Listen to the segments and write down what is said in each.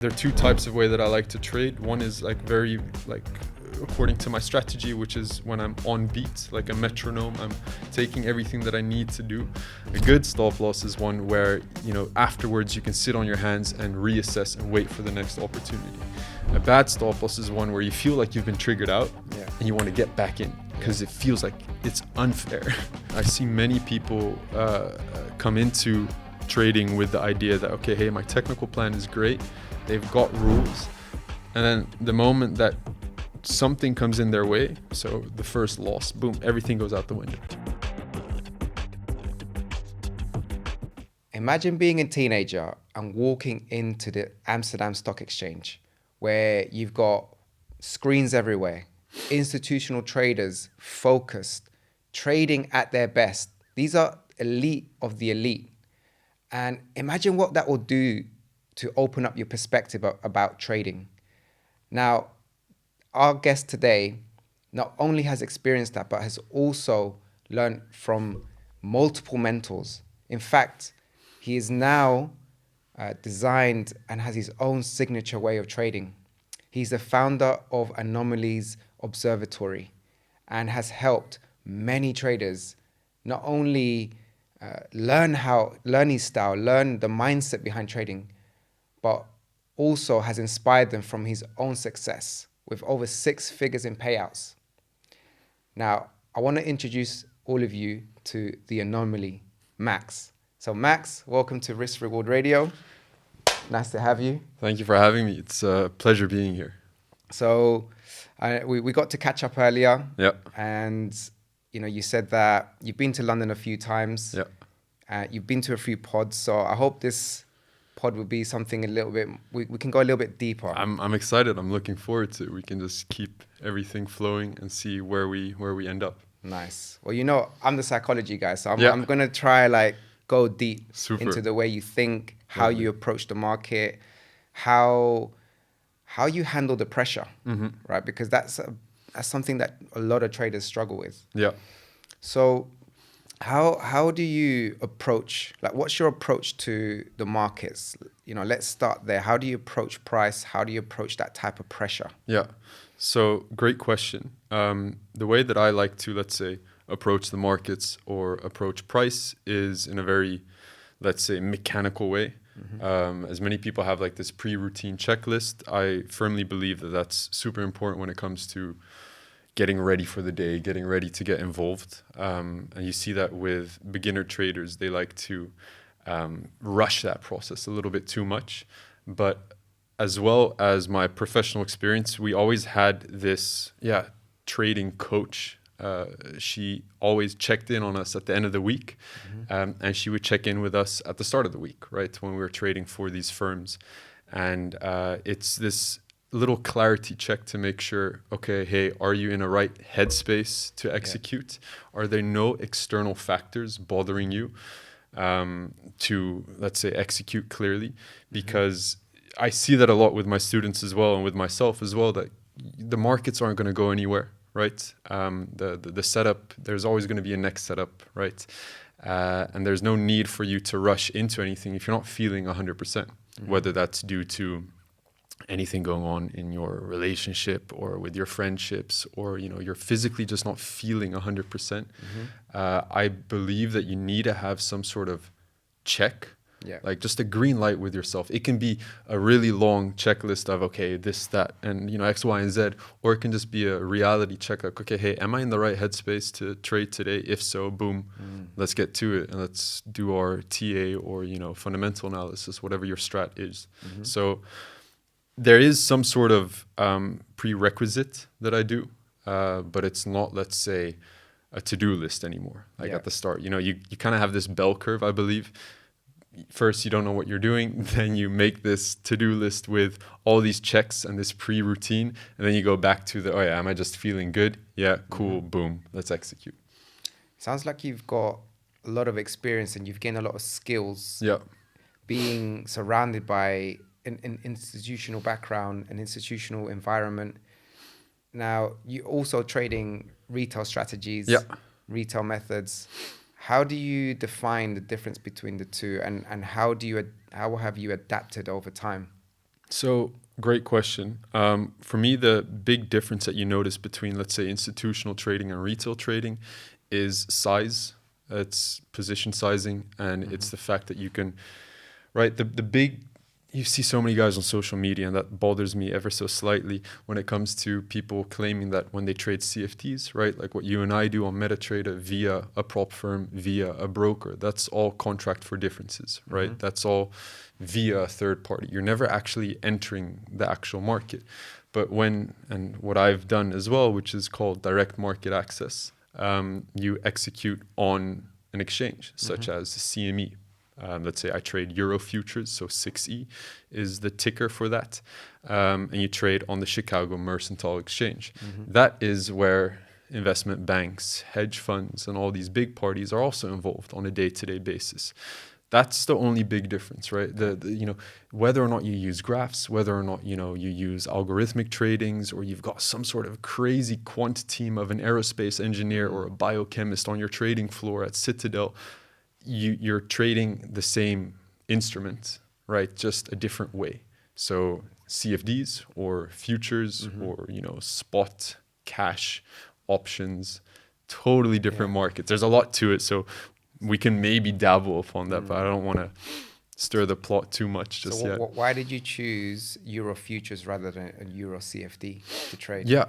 There are two types of way that I like to trade. One is like very according to my strategy, which is when I'm on beat, like a metronome. I'm taking everything that I need to do. A good stop loss is one where, afterwards you can sit on your hands and reassess and wait for the next opportunity. A bad stop loss is one where you feel like you've been triggered out and you want to get back in because it feels like it's unfair. I see many people come into trading with the idea that, okay, hey, my technical plan is great. They've got rules. And then the moment that something comes in their way, so the first loss, boom, everything goes out the window. Imagine being a teenager and walking into the Amsterdam Stock Exchange where you've got screens everywhere, institutional traders focused, trading at their best. These are elite of the elite. And imagine what that will do to open up your perspective about trading. Now, our guest today not only has experienced that, but has also learned from multiple mentors. In fact, he is now designed and has his own signature way of trading. He's the founder of Anomalies Observatory and has helped many traders not only learn his style, learn the mindset behind trading, but also has inspired them from his own success with over 6 figures in payouts. Now, I want to introduce all of you to the Anomaly, Max. So Max, welcome to Risk Reward Radio. Nice to have you. Thank you for having me. It's a pleasure being here. So we got to catch up earlier. Yeah. And you said that you've been to London a few times. Yeah. You've been to a few pods. So I hope this pod will be something a little bit, we can go a little bit deeper. I'm excited. I'm looking forward to it. We can just keep everything flowing and see where we end up. Nice. Well, I'm the psychology guy, so I'm going to try go deep into the way you think, how you approach the market, how you handle the pressure, right? Because that's something that a lot of traders struggle with. Yeah. So how do you approach, what's your approach to the markets? Let's start there. How do you approach price? How do you approach that type of pressure? Yeah. So great question. The way that I like to, let's say, approach the markets or approach price is in a very, let's say, mechanical way. As many people have this pre-routine checklist, I firmly believe that that's super important when it comes to getting ready for the day, getting ready to get involved. And you see that with beginner traders, they like to rush that process a little bit too much. But as well as my professional experience, we always had this trading coach. She always checked in on us at the end of the week, and she would check in with us at the start of the week, right, when we were trading for these firms. And it's this little clarity check to make sure, okay, hey, are you in a right headspace to execute? Are there no external factors bothering you to, let's say, execute clearly? Because I see that a lot with my students as well and with myself as well, that the markets aren't going to go anywhere, right? The setup, there's always going to be a next setup, right? And there's no need for you to rush into anything if you're not feeling 100%, whether that's due to anything going on in your relationship or with your friendships, or you're physically just not feeling 100%. I believe that you need to have some sort of check, like just a green light with yourself. It can be a really long checklist of, okay, this, that, and X, Y, and Z, or it can just be a reality check, like, okay, hey, am I in the right headspace to trade today? If so, boom, let's get to it and let's do our TA or fundamental analysis, whatever your strat is. So there is some sort of prerequisite that I do, but it's not, let's say, a to-do list anymore. At the start, you kind of have this bell curve, I believe. First, you don't know what you're doing. Then you make this to-do list with all these checks and this pre-routine. And then you go back to am I just feeling good? Yeah, cool, boom, let's execute. Sounds like you've got a lot of experience and you've gained a lot of skills. Yeah. Being surrounded by an institutional background, an institutional environment. Now, you're also trading retail strategies, retail methods. How do you define the difference between the two, and how have you adapted over time? So, great question. For me, the big difference that you notice between, let's say, institutional trading and retail trading is size. It's position sizing, and it's the fact that you can, right? The big, you see so many guys on social media, and that bothers me ever so slightly when it comes to people claiming that when they trade CFDs, right? Like what you and I do on MetaTrader via a prop firm, via a broker, that's all contract for differences, right? That's all via a third party. You're never actually entering the actual market. But and what I've done as well, which is called direct market access, you execute on an exchange, such as CME. Let's say I trade Euro futures, so 6E is the ticker for that. And you trade on the Chicago Mercantile Exchange. That is where investment banks, hedge funds, and all these big parties are also involved on a day-to-day basis. That's the only big difference, right? Whether or not you use graphs, whether or not, you use algorithmic tradings, or you've got some sort of crazy quant team of an aerospace engineer or a biochemist on your trading floor at Citadel, you're trading the same instrument, right? Just a different way. So CFDs or futures or, spot, cash, options, totally different markets. There's a lot to it. So we can maybe dabble upon that, but I don't want to stir the plot too much just yet. Why did you choose Euro futures rather than a Euro CFD to trade? Yeah,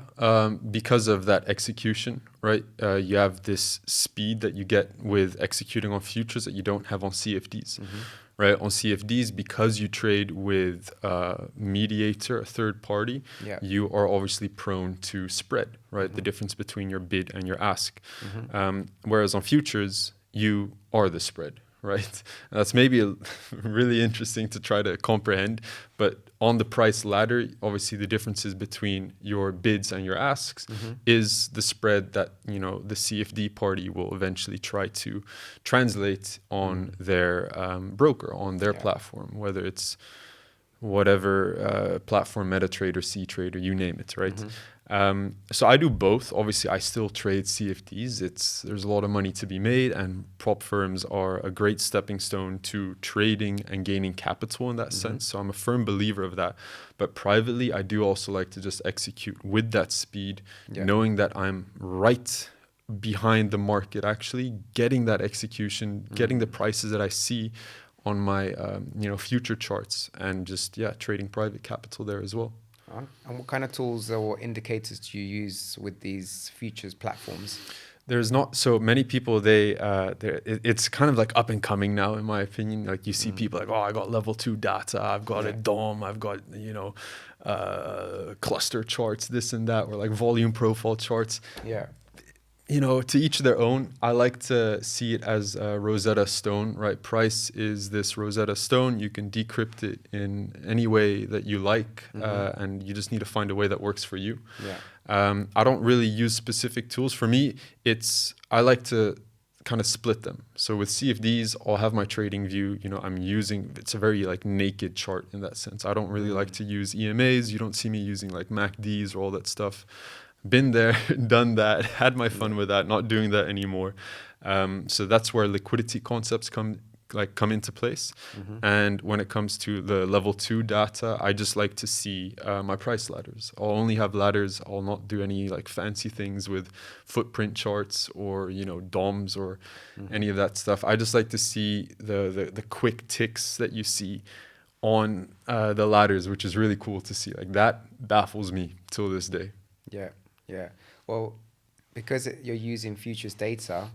because of that execution, right? You have this speed that you get with executing on futures that you don't have on CFDs, right? On CFDs, because you trade with a mediator, a third party, you are obviously prone to spread, right? The difference between your bid and your ask. Whereas on futures, you are the spread, right? And that's maybe really interesting to try to comprehend, but on the price ladder, obviously the differences between your bids and your asks is the spread that, the CFD party will eventually try to translate on their broker, on their platform, whether it's whatever platform, MetaTrader, C-Trader, you name it, right? So I do both. Obviously, I still trade CFDs. There's a lot of money to be made, and prop firms are a great stepping stone to trading and gaining capital in that sense. So I'm a firm believer of that. But privately, I do also like to just execute with that speed, knowing that I'm right behind the market, actually getting that execution, getting the prices that I see on my future charts, and just trading private capital there as well. And what kind of tools or indicators do you use with these futures platforms? There's not so many people. It's kind of like up and coming now, in my opinion. Like you see people like, oh, I got level 2 data, I've got a DOM, I've got cluster charts, this and that, or like volume profile charts. Yeah. To each their own. I like to see it as a Rosetta Stone, right? Price is this Rosetta Stone. You can decrypt it in any way that you like, and you just need to find a way that works for you. Yeah. I don't really use specific tools. For me, I like to kind of split them. So with CFDs, I'll have my trading view. It's a very like naked chart in that sense. I don't really like to use EMAs. You don't see me using like MACDs or all that stuff. Been there, done that, had my fun with that, not doing that anymore. So that's where liquidity concepts come into place. And when it comes to the level 2 data, I just like to see my price ladders. I'll only have ladders. I'll not do any like fancy things with footprint charts or DOMs or any of that stuff. I just like to see the quick ticks that you see on the ladders, which is really cool to see. Like that baffles me till this day. Yeah. Well, because you're using futures data,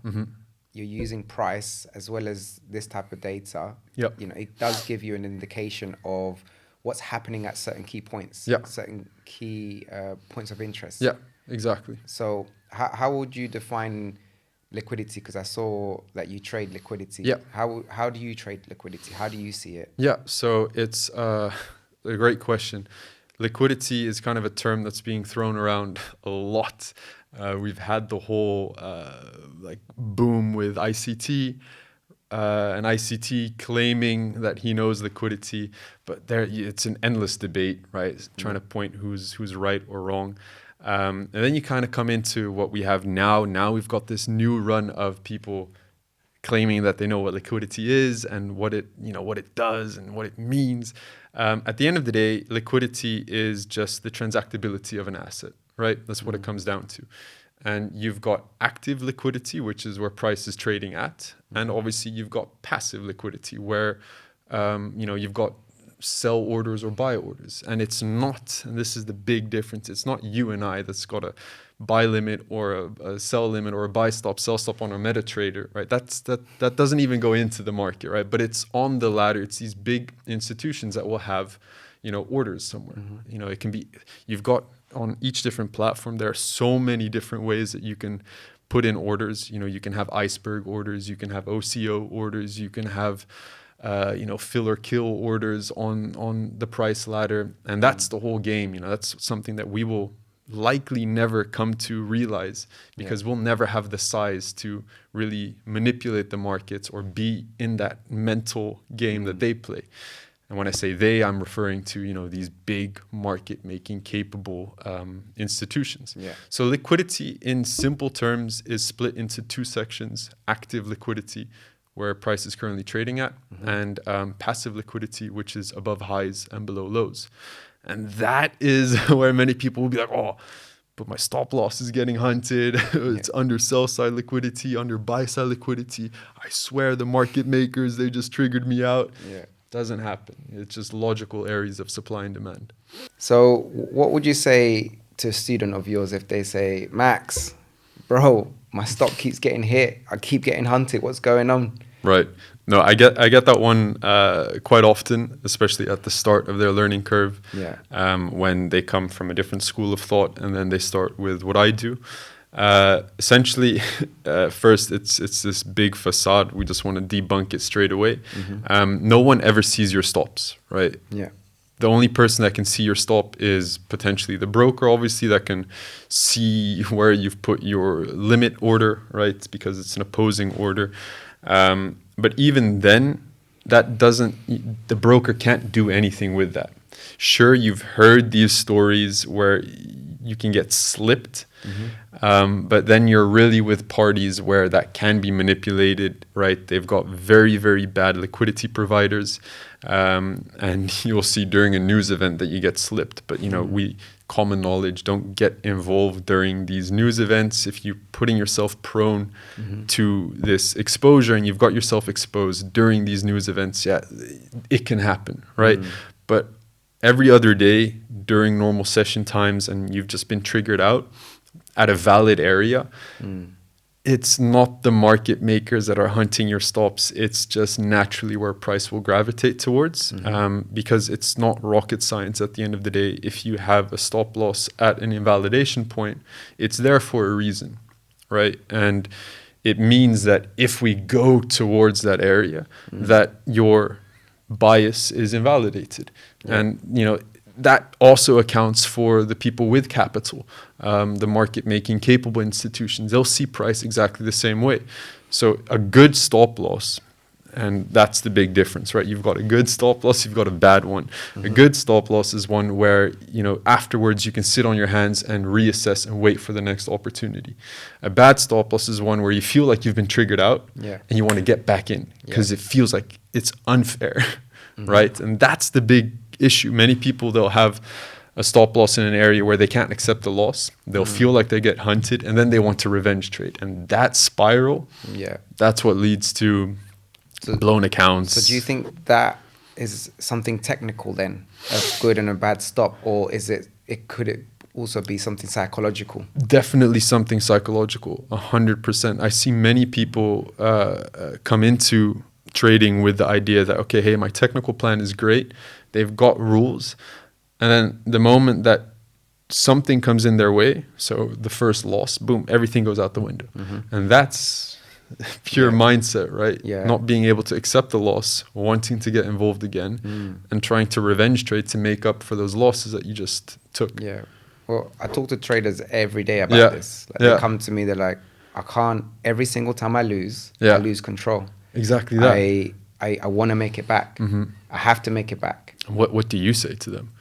you're using price as well as this type of data. Yep. It does give you an indication of what's happening at certain key points, certain key points of interest. Yeah, exactly. So how would you define liquidity? Because I saw that you trade liquidity. Yeah. How do you trade liquidity? How do you see it? Yeah, so it's a great question. Liquidity is kind of a term that's being thrown around a lot. We've had the whole boom with ICT, and ICT claiming that he knows liquidity, but it's an endless debate, right? Trying to point who's right or wrong. And then you kind of come into what we have now. Now we've got this new run of people claiming that they know what liquidity is and what it does and what it means. At the end of the day, liquidity is just the transactability of an asset, right? That's what it comes down to. And you've got active liquidity, which is where price is trading at. And obviously you've got passive liquidity where, you've got sell orders or buy orders. And it's not, and this is the big difference, it's not you and I that's got a buy limit or a sell limit or a buy stop, sell stop on a MetaTrader, right? That doesn't even go into the market, right? But it's on the ladder. It's these big institutions that will have, orders somewhere. It can be, you've got on each different platform, there are so many different ways that you can put in orders. You can have iceberg orders, you can have OCO orders, you can have fill or kill orders on the price ladder. And that's the whole game. That's something that we will likely never come to realize because we'll never have the size to really manipulate the markets or be in that mental game that they play. And when I say they, I'm referring to, these big market making capable institutions. Yeah. So liquidity in simple terms is split into two sections: active liquidity, where price is currently trading at, and passive liquidity, which is above highs and below lows. And that is where many people will be like, oh, but my stop loss is getting hunted. It's under sell side liquidity, under buy side liquidity. I swear the market makers, they just triggered me out. Yeah. Doesn't happen. It's just logical areas of supply and demand. So what would you say to a student of yours if they say, Max, bro, my stock keeps getting hit. I keep getting hunted. What's going on? Right. No, I get that one quite often, especially at the start of their learning curve. Yeah. When they come from a different school of thought and then they start with what I do. Essentially, first it's this big facade. We just want to debunk it straight away. No one ever sees your stops, right? Yeah. The only person that can see your stop is potentially the broker, obviously, that can see where you've put your limit order, right? Because it's an opposing order. But even then, the broker can't do anything with that. Sure, you've heard these stories where you can get slipped, but then you're really with parties where that can be manipulated, right? They've got very, very bad liquidity providers, and you'll see during a news event that you get slipped. But, common knowledge, don't get involved during these news events. If you're putting yourself prone to this exposure and you've got yourself exposed during these news events, it can happen, right? But every other day during normal session times and you've just been triggered out at a valid area, it's not the market makers that are hunting your stops. It's just naturally where price will gravitate towards, because it's not rocket science at the end of the day. If you have a stop loss at an invalidation point, it's there for a reason, right? And it means that if we go towards that area, that your bias is invalidated. And, that also accounts for the people with capital, the market-making capable institutions. They'll see price exactly the same way. So a good stop loss, and that's the big difference, right? You've got a good stop loss, you've got a bad one. A good stop loss is one where, afterwards you can sit on your hands and reassess and wait for the next opportunity. A bad stop loss is one where you feel like you've been triggered out and you want to get back in because it feels like it's unfair, right? And that's the big issue. Many people, they'll have a stop loss in an area where they can't accept the loss. They'll feel like they get hunted and then they want to revenge trade. And that spiral, that's what leads to blown accounts. So do you think that is something technical then, a good and a bad stop, or could it also be something psychological? Definitely something psychological, 100%. I see many people come into trading with the idea that, okay, hey, my technical plan is great. They've got rules. And then the moment that something comes in their way, so the first loss, boom, everything goes out the window. And that's pure mindset, right? Not being able to accept the loss, wanting to get involved again, and trying to revenge trade to make up for those losses that you just took. Yeah. Well, I talk to traders every day about this. They come to me, they're like, I can't, every single time I lose control. Exactly that. I want to make it back. I have to make it back. What do you say to them?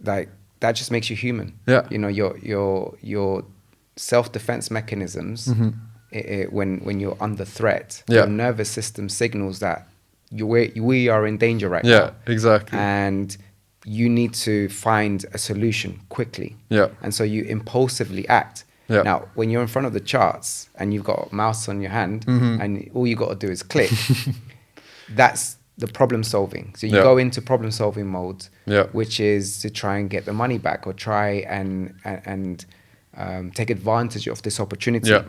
Like, that just makes you human. Yeah. Your self-defense mechanisms, when you're under threat, your nervous system signals that we are in danger right Yeah, now. exactly. And you need to find a solution quickly. Yeah. And so you impulsively act. Yeah. Now, when you're in front of the charts and you've got a mouse on your hand and all you got to do is click, that's the problem solving. So you go into problem solving mode, which is to try and get the money back or try and take advantage of this opportunity. Yeah.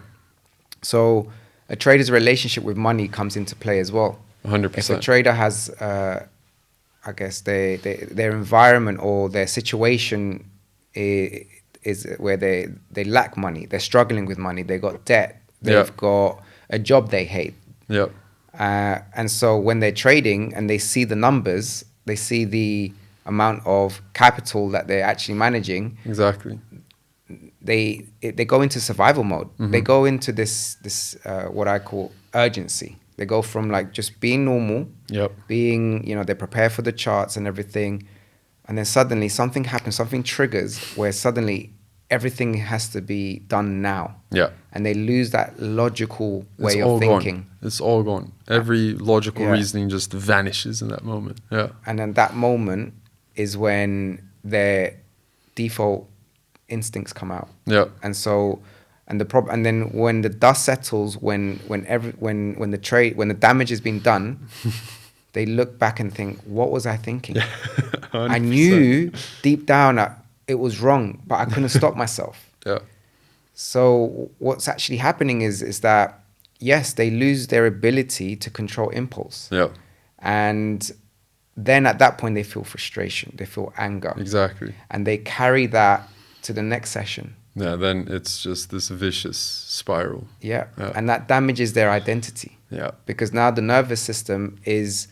So a trader's relationship with money comes into play as well. 100%. If a trader has, I guess, their environment or their situation is where they lack money, they're struggling with money, they got debt, they've got a job they hate. Yeah. And so when they're trading and they see the numbers, they see the amount of capital that they're actually managing. Exactly. They go into survival mode. They go into this what I call urgency. They go from like just being normal, being, they prepare for the charts and everything, and then suddenly something happens, something triggers where suddenly everything has to be done now. Yeah. And they lose that logical way of thinking. Gone. It's all gone. Every logical reasoning just vanishes in that moment. Yeah. And then that moment is when their default instincts come out. Yeah. And so, and then when the dust settles, when the damage has been done, they look back and think, what was I thinking? Yeah. I knew deep down it was wrong, but I couldn't stop myself. Yeah. So what's actually happening is that, yes, they lose their ability to control impulse. Yeah. And then at that point, they feel frustration, they feel anger. Exactly. And they carry that to the next session. Yeah, then it's just this vicious spiral. Yeah. And that damages their identity. Yeah. Because now the nervous system is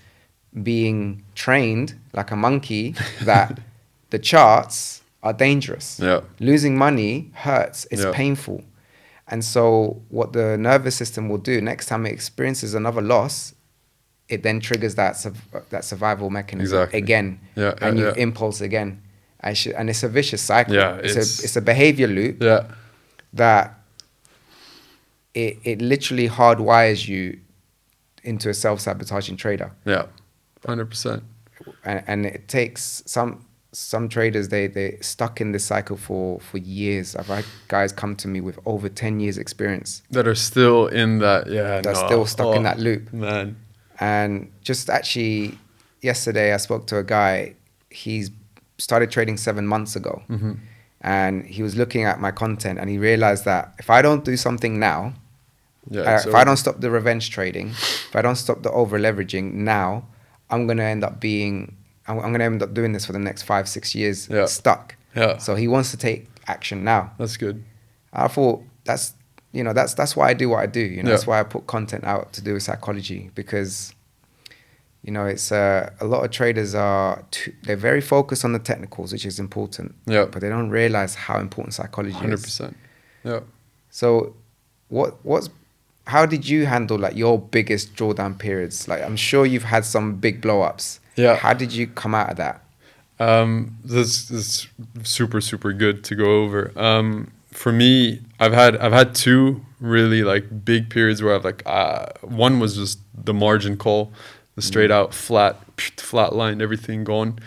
being trained like a monkey that the charts are dangerous. Yeah. Losing money hurts. It's painful. And so what the nervous system will do next time it experiences another loss, it then triggers that survival mechanism again. Yeah. And you impulse again. And it's a vicious cycle. Yeah, it's a behavior loop. Yeah. That it literally hardwires you into a self-sabotaging trader. Yeah, 100%. And it takes some traders, they stuck in this cycle for years. I've had guys come to me with over 10 years experience. That are still in that, still stuck in that loop. Man. And just actually yesterday I spoke to a guy, he's started trading 7 months ago. And he was looking at my content and he realized that if I don't do something now, if I don't stop the revenge trading, if I don't stop the over leveraging now, I'm going to end up doing this for the next 5-6 years stuck. Yeah. So he wants to take action now. That's good. I thought that's why I do what I do. That's why I put content out to do with psychology, because it's a lot of traders they're very focused on the technicals, which is important. Yeah. But they don't realize how important psychology 100%. is. Yeah. So how did you handle like your biggest drawdown periods? Like I'm sure you've had some big blow ups. Yeah. How did you come out of that? This is super, super good to go over. For me, I've had two really like big periods where one was just the margin call, the straight out flat line, everything gone,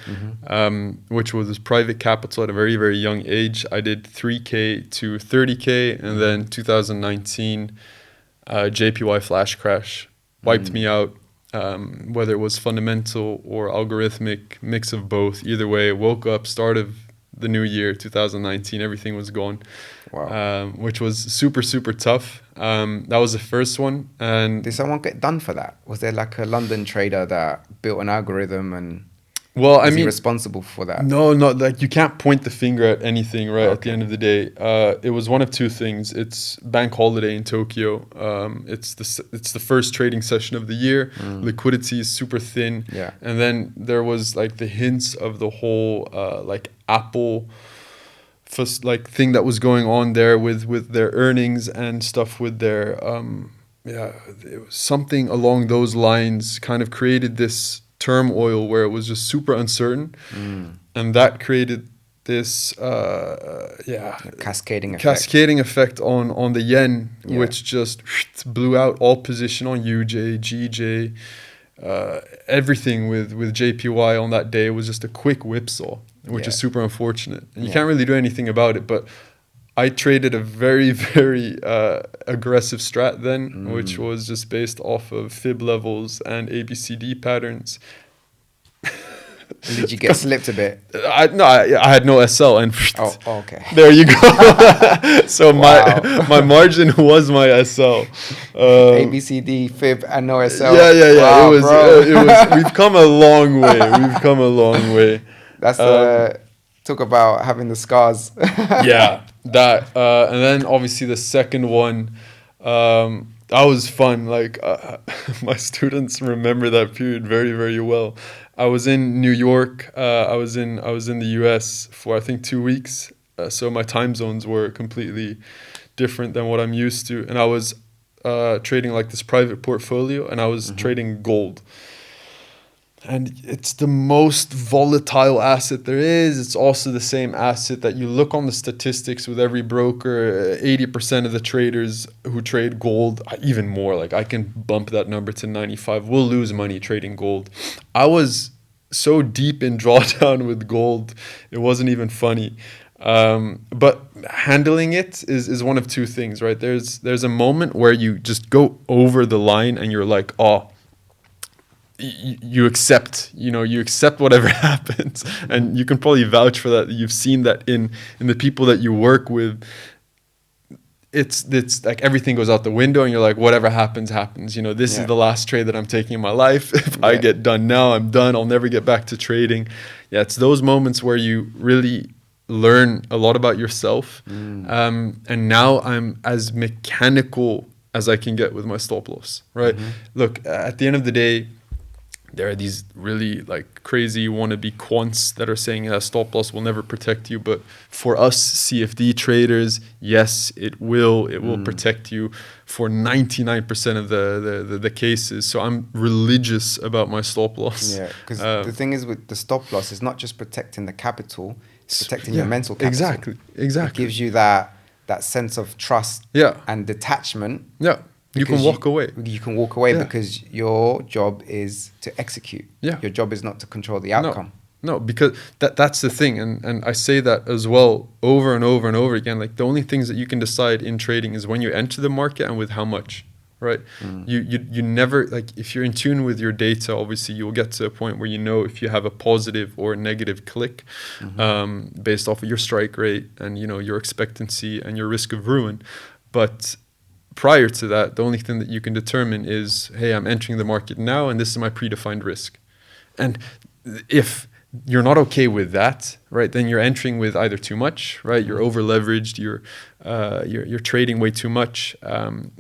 which was this private capital at a very, very young age. I did 3K to 30K, and then 2019 JPY flash crash wiped me out. Whether it was fundamental or algorithmic, mix of both. Either way, woke up, start of the new year, 2019, everything was gone. Wow. Which was super, super tough. That was the first one. And did someone get done for that? Was there like a London trader that built an algorithm and was he responsible for that? No, like you can't point the finger at anything, right? At the end of the day, it was one of two things. It's bank holiday in Tokyo. It's the first trading session of the year. Liquidity is super thin. Yeah. And then there was like the hints of the whole like Apple thing that was going on there with their earnings and stuff with their it was something along those lines kind of created this turmoil where it was just super uncertain, and that created this cascading effect on the yen, which just blew out all position on UJ, GJ, everything with JPY on that day was just a quick whipsaw, which is super unfortunate. And you can't really do anything about it. But I traded a very, very aggressive strat then, which was just based off of fib levels and ABCD patterns. Did you get slipped a bit? I had no SL and okay. There you go. So my margin was my SL. ABCD, fib, and no SL. Yeah. Wow, it was. We've come a long way. That's talk about having the scars. Yeah, that and then obviously the second one. That was fun. Like my students remember that period very, very well. I was in New York. I was in the US for I think 2 weeks. So my time zones were completely different than what I'm used to. And I was trading like this private portfolio, and I was trading gold. And it's the most volatile asset there is. It's also the same asset that you look on the statistics with every broker. 80% of the traders who trade gold, even more, like I can bump that number to 95, will lose money trading gold. I was so deep in drawdown with gold, it wasn't even funny. But handling it is one of two things, right? There's a moment where you just go over the line and you're like, oh, you accept whatever happens, and you can probably vouch for that. You've seen that in the people that you work with. It's like everything goes out the window, and you're like, whatever happens. This is the last trade that I'm taking in my life. If I get done now, I'm done. I'll never get back to trading. Yeah, it's those moments where you really learn a lot about yourself. And now I'm as mechanical as I can get with my stop loss, right? Look, at the end of the day, there are these really like crazy wannabe quants that are saying stop loss will never protect you. But for us CFD traders, yes, it will. It will protect you for 99% of the cases. So I'm religious about my stop loss. Yeah, because the thing is with the stop loss, is not just protecting the capital, it's protecting your mental capital. Exactly. It gives you that sense of trust and detachment. Yeah. You can walk away. You can walk away because your job is to execute. Yeah. Your job is not to control the outcome. No, because that's the thing. And I say that as well over and over and over again. Like the only things that you can decide in trading is when you enter the market and with how much, right? You never, like if you're in tune with your data, obviously you'll get to a point where you know if you have a positive or a negative click based off of your strike rate and, your expectancy and your risk of ruin. But prior to that, the only thing that you can determine is, hey, I'm entering the market now and this is my predefined risk. And if you're not okay with that, right, then you're entering with either too much, right? You're over leveraged, you're trading way too much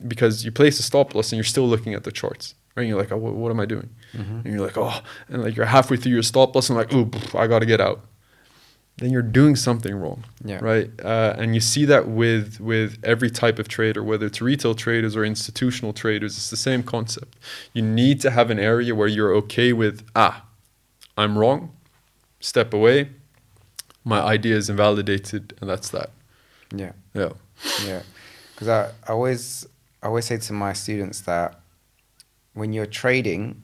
because you place a stop loss and you're still looking at the charts, right? And you're like, oh, what am I doing? And you're like, oh, and like you're halfway through your stop loss and like, ooh, I got to get out. Then you're doing something wrong, right? And you see that with every type of trader, whether it's retail traders or institutional traders, it's the same concept. You need to have an area where you're okay with, I'm wrong, step away, my idea is invalidated, and that's that. Yeah. Yeah. Because I always say to my students that when you're trading,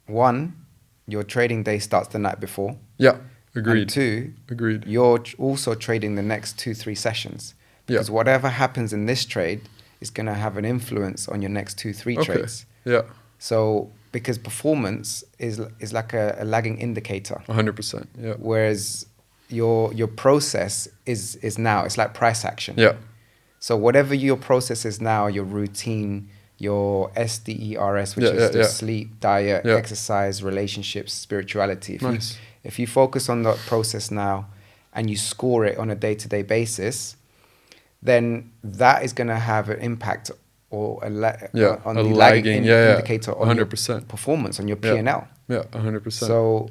one, your trading day starts the night before. Yeah. Agreed. And two, agreed. You're also trading the next 2-3 sessions. Because whatever happens in this trade is going to have an influence on your next 2-3 trades. Yeah. So because performance is like a lagging indicator. 100%. Yeah. Whereas your process is now. It's like price action. Yeah. So whatever your process is now, your routine, your SDERS, which is the sleep, diet, exercise, relationships, spirituality. If you focus on that process now and you score it on a day-to-day basis, then that is going to have an impact or on the lagging indicator on 100%. Your performance, on your P&L. Yeah, 100%. So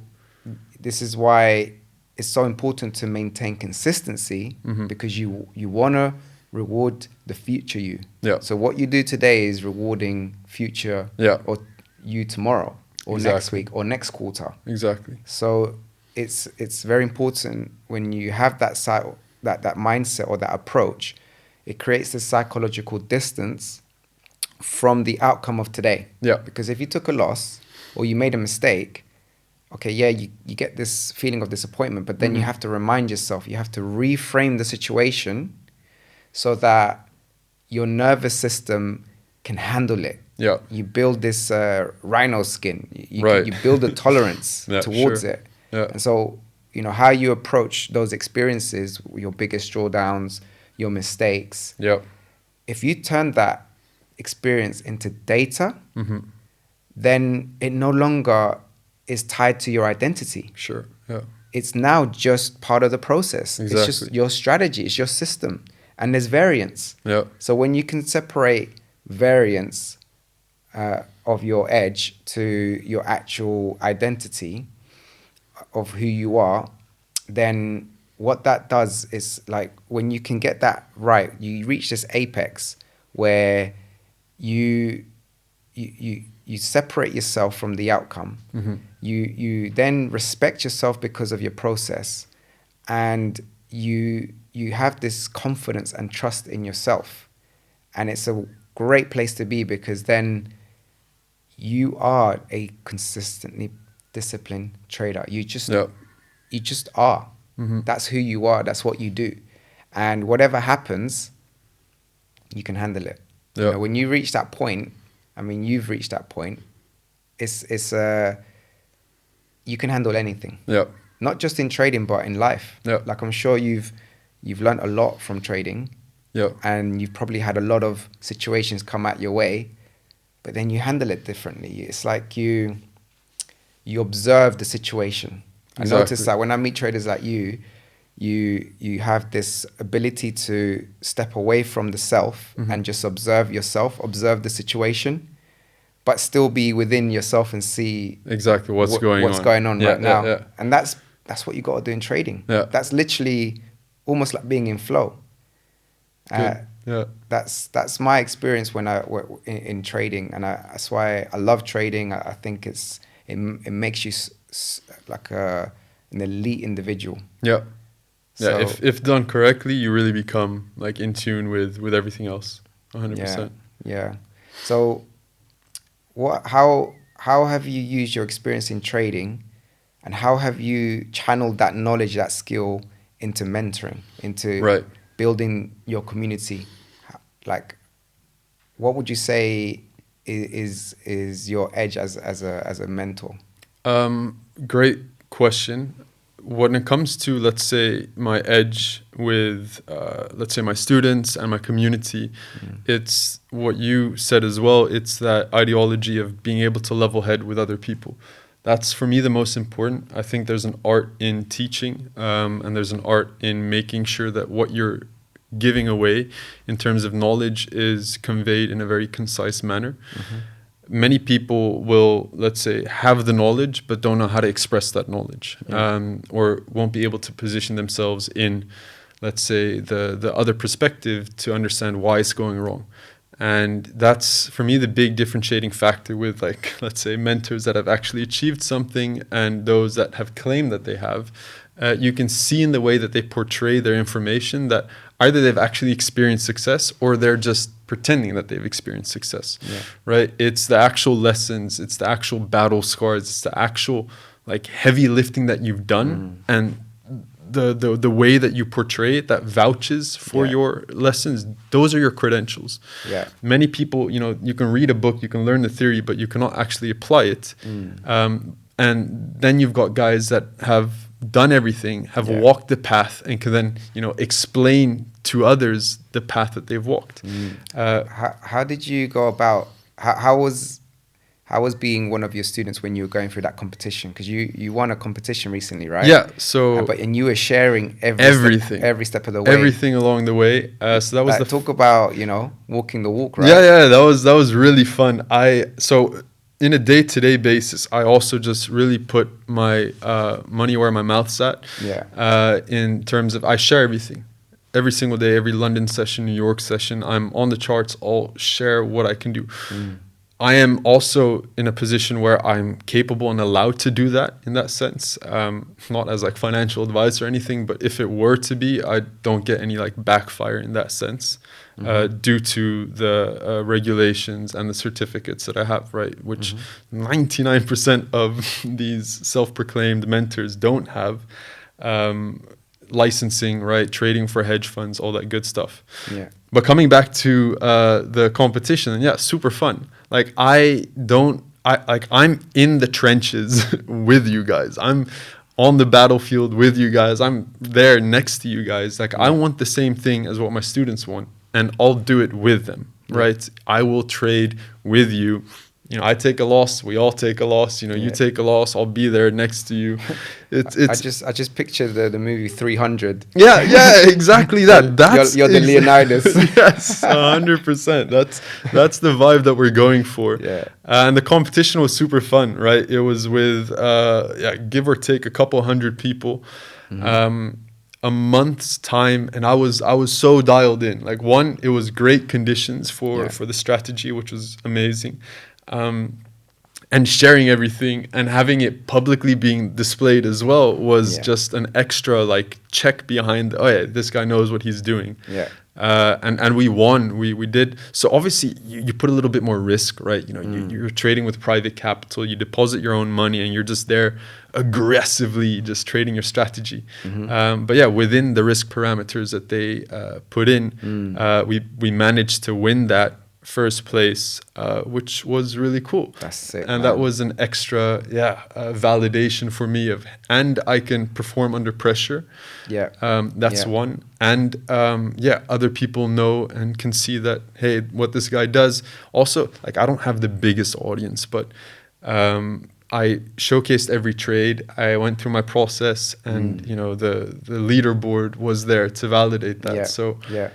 this is why it's so important to maintain consistency because you want to reward the future you. Yeah. So what you do today is rewarding future or you tomorrow. Or next week or next quarter. Exactly. So it's very important when you have that mindset or that approach, it creates this psychological distance from the outcome of today. Yeah. Because if you took a loss or you made a mistake, okay, yeah, you get this feeling of disappointment, but then you have to remind yourself, you have to reframe the situation so that your nervous system can handle it. Yeah. You build this rhino skin. Right. You build a tolerance Yeah, towards sure. it. Yeah. And so, how you approach those experiences, your biggest drawdowns, your mistakes, Yeah. if you turn that experience into data, then it no longer is tied to your identity. Sure. Yeah. It's now just part of the process. Exactly. It's just your strategy, it's your system. And there's variance. Yeah. So when you can separate variance of your edge to your actual identity of who you are, then what that does is, like, when you can get that right, you reach this apex where you separate yourself from the outcome. You then respect yourself because of your process, and you have this confidence and trust in yourself. And it's a great place to be, because then you are a consistently disciplined trader. You just are. That's who you are. That's what you do. And whatever happens, you can handle it. Yeah. When you reach that point, I mean, you've reached that point. It's you can handle anything. Yeah. Not just in trading, but in life. Yeah. Like, I'm sure you've learned a lot from trading. Yeah. And you've probably had a lot of situations come at your way, but then you handle it differently. It's like you observe the situation. Exactly. I notice that when I meet traders like you have this ability to step away from the self and just observe yourself, observe the situation, but still be within yourself and see exactly what's going on right now. Yeah. And that's what you got to do in trading. Yeah. That's literally almost like being in flow. Yeah. That's my experience when in trading, and that's why I love trading. I think it makes you like an elite individual. Yeah. Yeah. So, if done correctly, you really become like in tune with everything else. 100%. Yeah. So, how have you used your experience in trading, and how have you channeled that knowledge, that skill into mentoring, into building your community? Like, what would you say is your edge as a mentor? Great question. When it comes to, let's say, my edge with, let's say, my students and my community, it's what you said as well. It's that ideology of being able to level head with other people. That's, for me, the most important. I think there's an art in teaching, and there's an art in making sure that what you're giving away in terms of knowledge is conveyed in a very concise manner. Many people will, let's say, have the knowledge but don't know how to express that knowledge, or won't be able to position themselves in, let's say, the other perspective to understand why it's going wrong. And that's, for me, the big differentiating factor with, like, let's say, mentors that have actually achieved something and those that have claimed that they have. You can see in the way that they portray their information that either they've actually experienced success or they're just pretending that they've experienced success, right? It's the actual lessons, it's the actual battle scars, it's the actual, like, heavy lifting that you've done, and the way that you portray it that vouches for your lessons. Those are your credentials. Many people, you can read a book, you can learn the theory, but you cannot actually apply it. And then you've got guys that have done everything, have walked the path, and can then, explain to others the path that they've walked. How did you go about, how was being one of your students when you were going through that competition? Because you won a competition recently, right? Yeah. So, and you were sharing everything, every step of the way, everything along the way. So that was talk about walking the walk, right? Yeah. That was really fun. So in a day-to-day basis, I also just really put my money where my mouth's at. In terms of, I share everything. Every single day, every London session, New York session, I'm on the charts. I'll share what I can do. I am also in a position where I'm capable and allowed to do that in that sense. Not as like financial advice or anything, but if it were to be, I don't get any like backfire in that sense due to the regulations and the certificates that I have, right? Which 99% of these self-proclaimed mentors don't have. Licensing, right? Trading for hedge funds, all that good stuff. Yeah. But coming back to the competition, yeah, super fun. Like I'm in the trenches with you guys. I'm on the battlefield with you guys. I'm there next to you guys. Like I want the same thing as what my students want, and I'll do it with them, right? I will trade with you. You know, I take a loss, we all take a loss, you know, you take a loss, I'll be there next to you. It's I just picture the movie 300. Yeah, exactly that. That's you're the Leonidas. Yes, 100%. That's the vibe that we're going for. Yeah. And the competition was super fun, right? It was with give or take a couple hundred people. A month's time, and I was so dialed in. Like one, it was great conditions for the strategy, which was amazing. And sharing everything and having it publicly being displayed as well was just an extra like check behind. Oh yeah, this guy knows what he's doing. Yeah. And we won. We did. So obviously you put a little bit more risk, right? You know, you're trading with private capital. You deposit your own money, and you're just there aggressively just trading your strategy. But yeah, within the risk parameters that they put in, we managed to win that first place, which was really cool. That's it, and that was an extra validation for me and I can perform under pressure. That's one. And other people know and can see that, hey, what this guy does. Also, like, I don't have the biggest audience, but I showcased every trade. I went through my process, and you know, the leaderboard was there to validate that.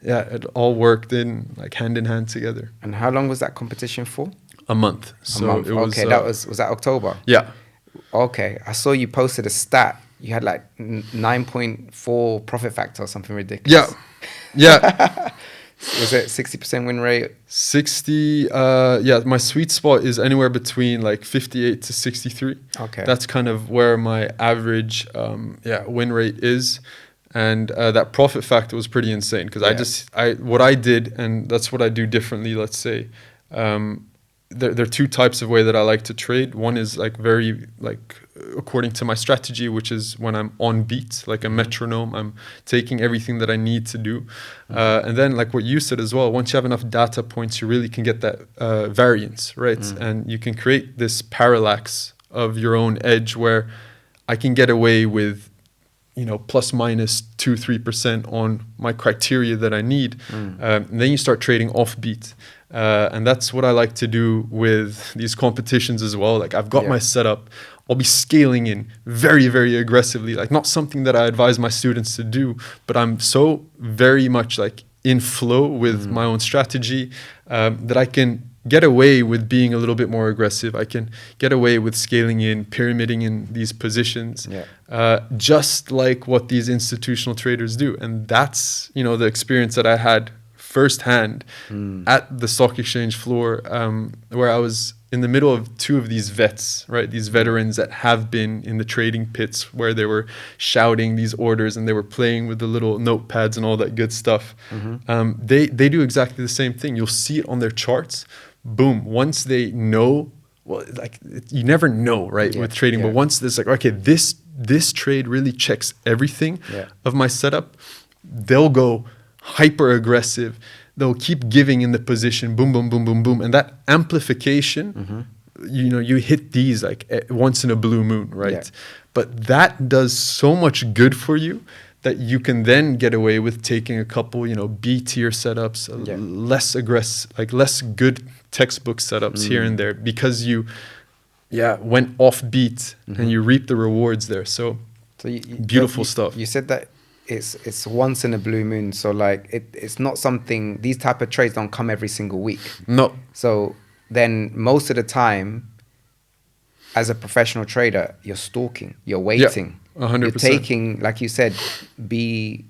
It all worked in hand together. And how long was that competition for? A month. So a month. It was, okay, was that October? Yeah. Okay, I saw you posted a stat. You had like 9.4 profit factor or something ridiculous. Yeah. Was it 60% win rate? 60. My sweet spot is anywhere between like 58 to 63. Okay. That's kind of where my average win rate is. And that profit factor was pretty insane, because what I did, and that's what I do differently, let's say. There are two types of way that I like to trade. One is like very like according to my strategy, which is when I'm on beat, like a metronome. I'm taking everything that I need to do. And then like what you said as well, once you have enough data points, you really can get that variance, right? And you can create this parallax of your own edge where I can get away with, you know, plus minus 2-3% on my criteria that I need. And then you start trading off beat. And that's what I like to do with these competitions as well. Like I've got my setup. I'll be scaling in very, very aggressively. Like not something that I advise my students to do, but I'm so very much like in flow with my own strategy that I can get away with being a little bit more aggressive. I can get away with scaling in, pyramiding in these positions, just like what these institutional traders do. And that's, you know, the experience that I had firsthand at the stock exchange floor, where I was in the middle of two of these vets, right? These veterans that have been in the trading pits where they were shouting these orders and they were playing with the little notepads and all that good stuff. They do exactly the same thing. You'll see it on their charts. Boom. Once they know, well, like you never know, right, with trading. But once there's like, okay, this trade really checks everything of my setup, they'll go hyper aggressive. They'll keep giving in the position, boom, boom, boom, boom, boom. And that amplification, you know, you hit these like once in a blue moon, right? But that does so much good for you that you can then get away with taking a couple, you know, B tier setups, less aggressive, like less good textbook setups here and there, because you, went off beat and you reap the rewards there. So beautiful stuff. You said that it's once in a blue moon. So like it's not something, these type of trades don't come every single week. No. So then most of the time, as a professional trader, you're stalking, you're waiting. 100%. You're taking, like you said, B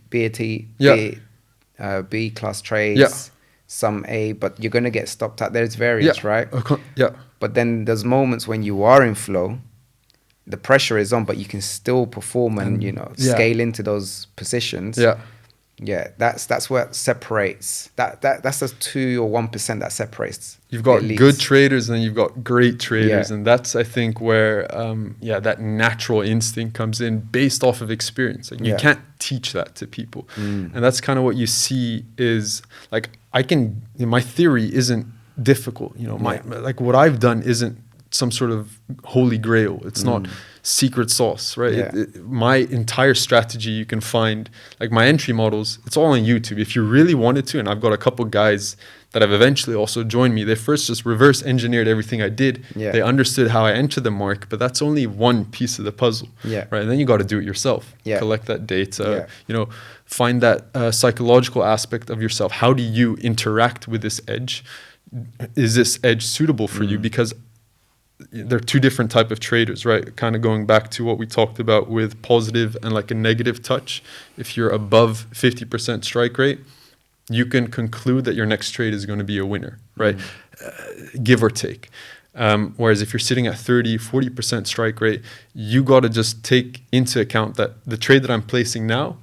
class trades. some A, but you're going to get stopped out. There's variance, right? Yeah. But then there's moments when you are in flow, the pressure is on, but you can still perform and, you know, scale into those positions. Yeah. Yeah, that's what separates. That's the 2 or 1% that separates. You've got good traders and you've got great traders, Yeah. and that's, I think, where that natural instinct comes in based off of experience. Like, you can't teach that to people, and that's kind of what you see is like my theory isn't difficult. You know, like what I've done isn't some sort of holy grail. It's not secret sauce, right? Yeah. My entire strategy, you can find, like my entry models, it's all on YouTube. If you really wanted to, and I've got a couple guys that have eventually also joined me, they first just reverse engineered everything I did. Yeah. They understood how I entered the market, but that's only one piece of the puzzle, Yeah. right? And then you got to do it yourself. Yeah. Collect that data, you know, find that psychological aspect of yourself. How do you interact with this edge? Is this edge suitable for you? Because there are two different type of traders, right? Kind of going back to what we talked about with positive and like a negative touch. If you're above 50% strike rate, you can conclude that your next trade is going to be a winner, right? Give or take. Whereas if you're sitting at 30, 40% strike rate, you got to just take into account that the trade that I'm placing now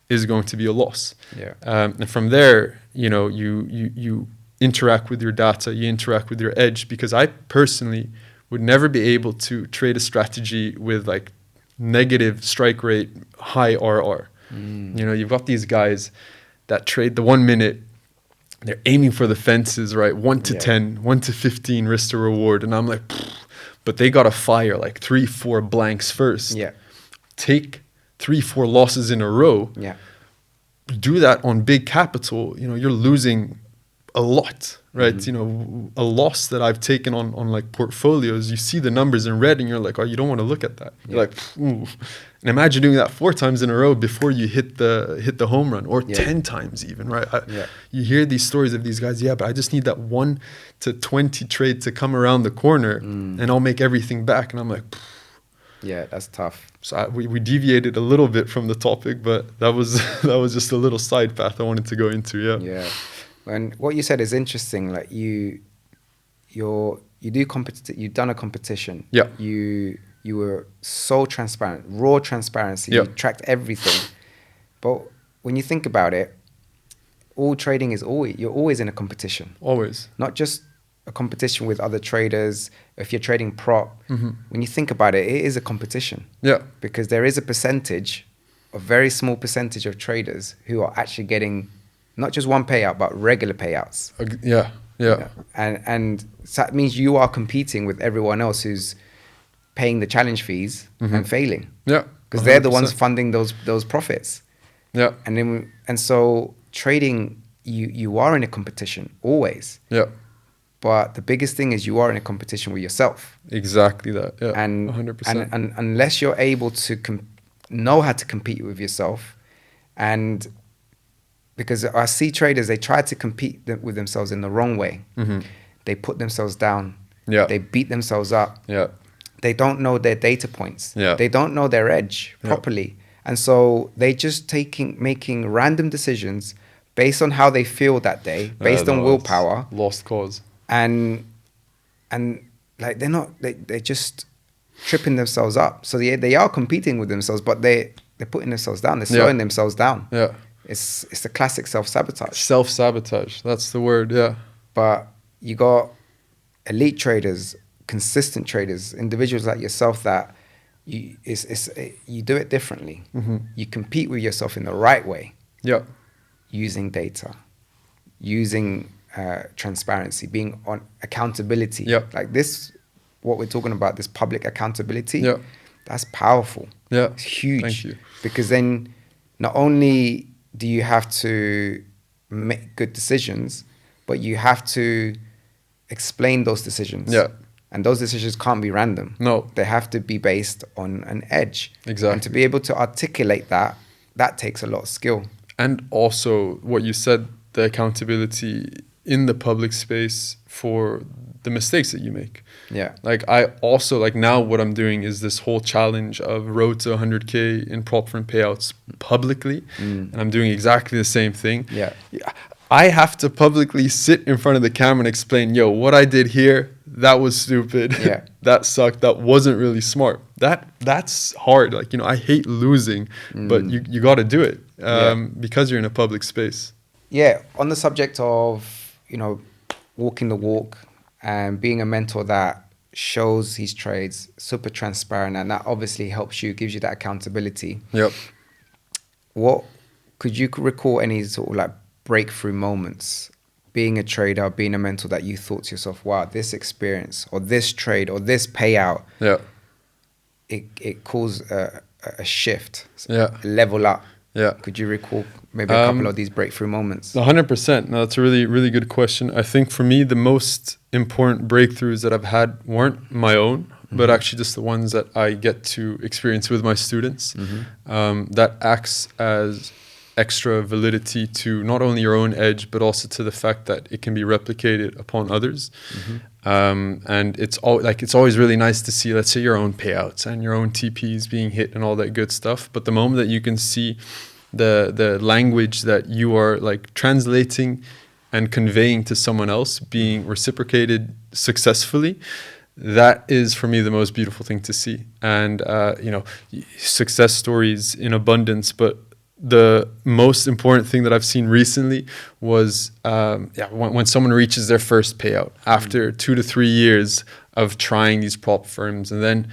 is going to be a loss. Yeah. And from there, you know, you interact with your data, you interact with your edge, because I personally would never be able to trade a strategy with like negative strike rate, high RR. You know, you've got these guys that trade the 1 minute, they're aiming for the fences, right? 1 to 10, 1 to 15 risk to reward. And I'm like, but they got to fire like 3-4 blanks first. Yeah. Take 3-4 losses in a row. Yeah. Do that on big capital, you know, you're losing a lot, right? You know, a loss that I've taken on like portfolios, you see the numbers in red and you're like, oh, you don't want to look at that. You're like, ooh. And imagine doing that 4 times in a row before you hit the home run, or 10 times even, right? You hear these stories of these guys, but I just need that 1 to 20 trade to come around the corner and I'll make everything back. And I'm like, yeah, that's tough. So we deviated a little bit from the topic, but that was just a little side path I wanted to go into. Yeah. And what you said is interesting. Like you've done a competition. Yeah. You were so transparent, raw transparency. Yeah. You tracked everything. But when you think about it, all trading is you're always in a competition. Always. Not just a competition with other traders. If you're trading prop, when you think about it, it is a competition. Yeah. Because there is a very small percentage of traders who are actually getting not just one payout, but regular payouts. Yeah. And so that means you are competing with everyone else who's paying the challenge fees and failing. Yeah. Because they're the ones funding those profits. Yeah. And so trading, you are in a competition always. Yeah. But the biggest thing is you are in a competition with yourself. Exactly that. Yeah. And 100%. And unless you're able to know how to compete with yourself, and because I see traders, they try to compete with themselves in the wrong way. They put themselves down. Yeah. They beat themselves up. Yeah. They don't know their data points. Yeah. They don't know their edge properly. And so they just making random decisions based on how they feel that day, based on willpower. Lost cause. And like they're just tripping themselves up. So they are competing with themselves, but they're putting themselves down. They're slowing themselves down. Yeah. It's the classic self-sabotage. Self-sabotage. That's the word. Yeah. But you got elite traders, consistent traders, individuals like yourself that you do it differently. You compete with yourself in the right way. Yeah. Using data, using transparency, being on accountability. Yeah. Like this, what we're talking about, this public accountability. Yeah. That's powerful. Yeah. It's huge. Thank you. Because then not only do you have to make good decisions, but you have to explain those decisions. Yeah. And those decisions can't be random. No. They have to be based on an edge. Exactly. And to be able to articulate that takes a lot of skill. And also what you said, the accountability in the public space for the mistakes that you make. Yeah. Like I also, like now what I'm doing is this whole challenge of road to 100K in prop firm payouts publicly. And I'm doing exactly the same thing. Yeah. I have to publicly sit in front of the camera and explain, yo, what I did here, that was stupid. Yeah. That sucked. That wasn't really smart. That's hard. Like, I hate losing, but you got to do it because you're in a public space. Yeah. On the subject of, walking the walk and being a mentor that shows his trades, super transparent, and that obviously helps you, gives you that accountability. Yep. What could you recall any sort of like breakthrough moments being a trader, being a mentor that you thought to yourself, wow, this experience or this trade or this payout, it caused a shift, a level up? Yeah. Could you recall maybe a couple of these breakthrough moments? 100%. No, that's a really, really good question. I think for me, the most important breakthroughs that I've had weren't my own, but actually just the ones that I get to experience with my students. That acts as extra validity to not only your own edge, but also to the fact that it can be replicated upon others. And it's always really nice to see, let's say, your own payouts and your own TPs being hit and all that good stuff. But the moment that you can see the language that you are like translating and conveying to someone else being reciprocated successfully, that is for me the most beautiful thing to see. And success stories in abundance, but the most important thing that I've seen recently was when someone reaches their first payout after 2 to 3 years of trying these prop firms, and then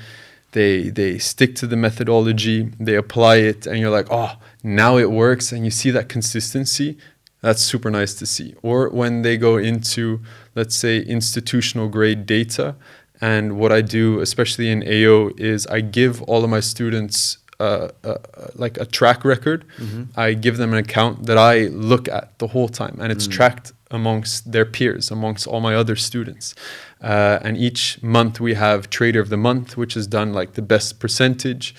they stick to the methodology, they apply it, and you're like, oh, now it works, and you see that consistency. That's super nice to see. Or when they go into, let's say, institutional grade data, and what I do, especially in AO, is I give all of my students like a track record. I give them an account that I look at the whole time, and it's tracked amongst their peers, amongst all my other students. And each month we have Trader of the Month, which is done like the best percentage.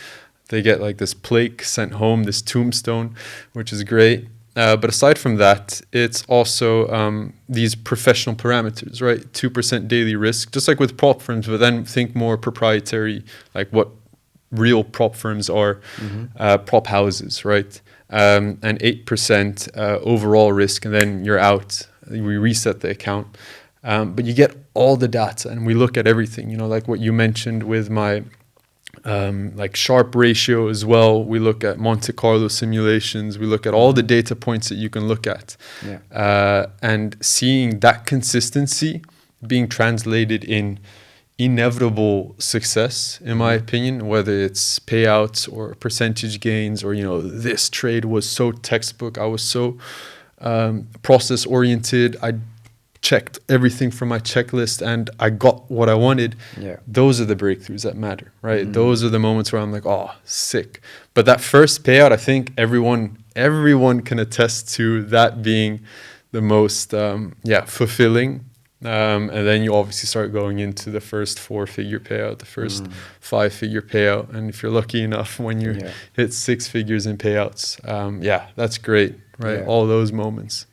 They get like this plaque sent home, this tombstone, which is great. But aside from that, it's also these professional parameters, right? 2% daily risk, just like with prop firms, but then think more proprietary, like what real prop firms are, prop houses, right? And 8% overall risk, and then you're out. We reset the account. But you get all the data, and we look at everything, like what you mentioned with my like Sharpe ratio as well. We look at Monte Carlo simulations. We look at all the data points that you can look at. And seeing that consistency being translated in inevitable success, in my opinion, whether it's payouts or percentage gains, or this trade was so textbook, I was so process oriented, I checked everything from my checklist and I got what I wanted. Those are the breakthroughs that matter, right? Those are the moments where I'm like, oh, sick. But that first payout, I think everyone can attest to that being the most fulfilling. And then you obviously start going into the first 4-figure payout, the first 5-figure payout. And if you're lucky enough, when you hit 6 figures in payouts, that's great, right? All those moments.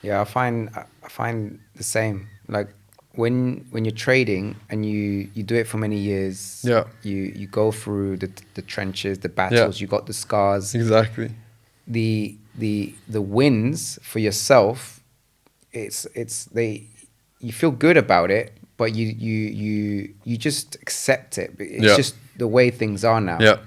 Yeah, I find the same. Like when you're trading and you do it for many years, you go through the trenches, the battles, you got the scars. Exactly. The wins for yourself, you feel good about it, but you just accept it. It's just the way things are now.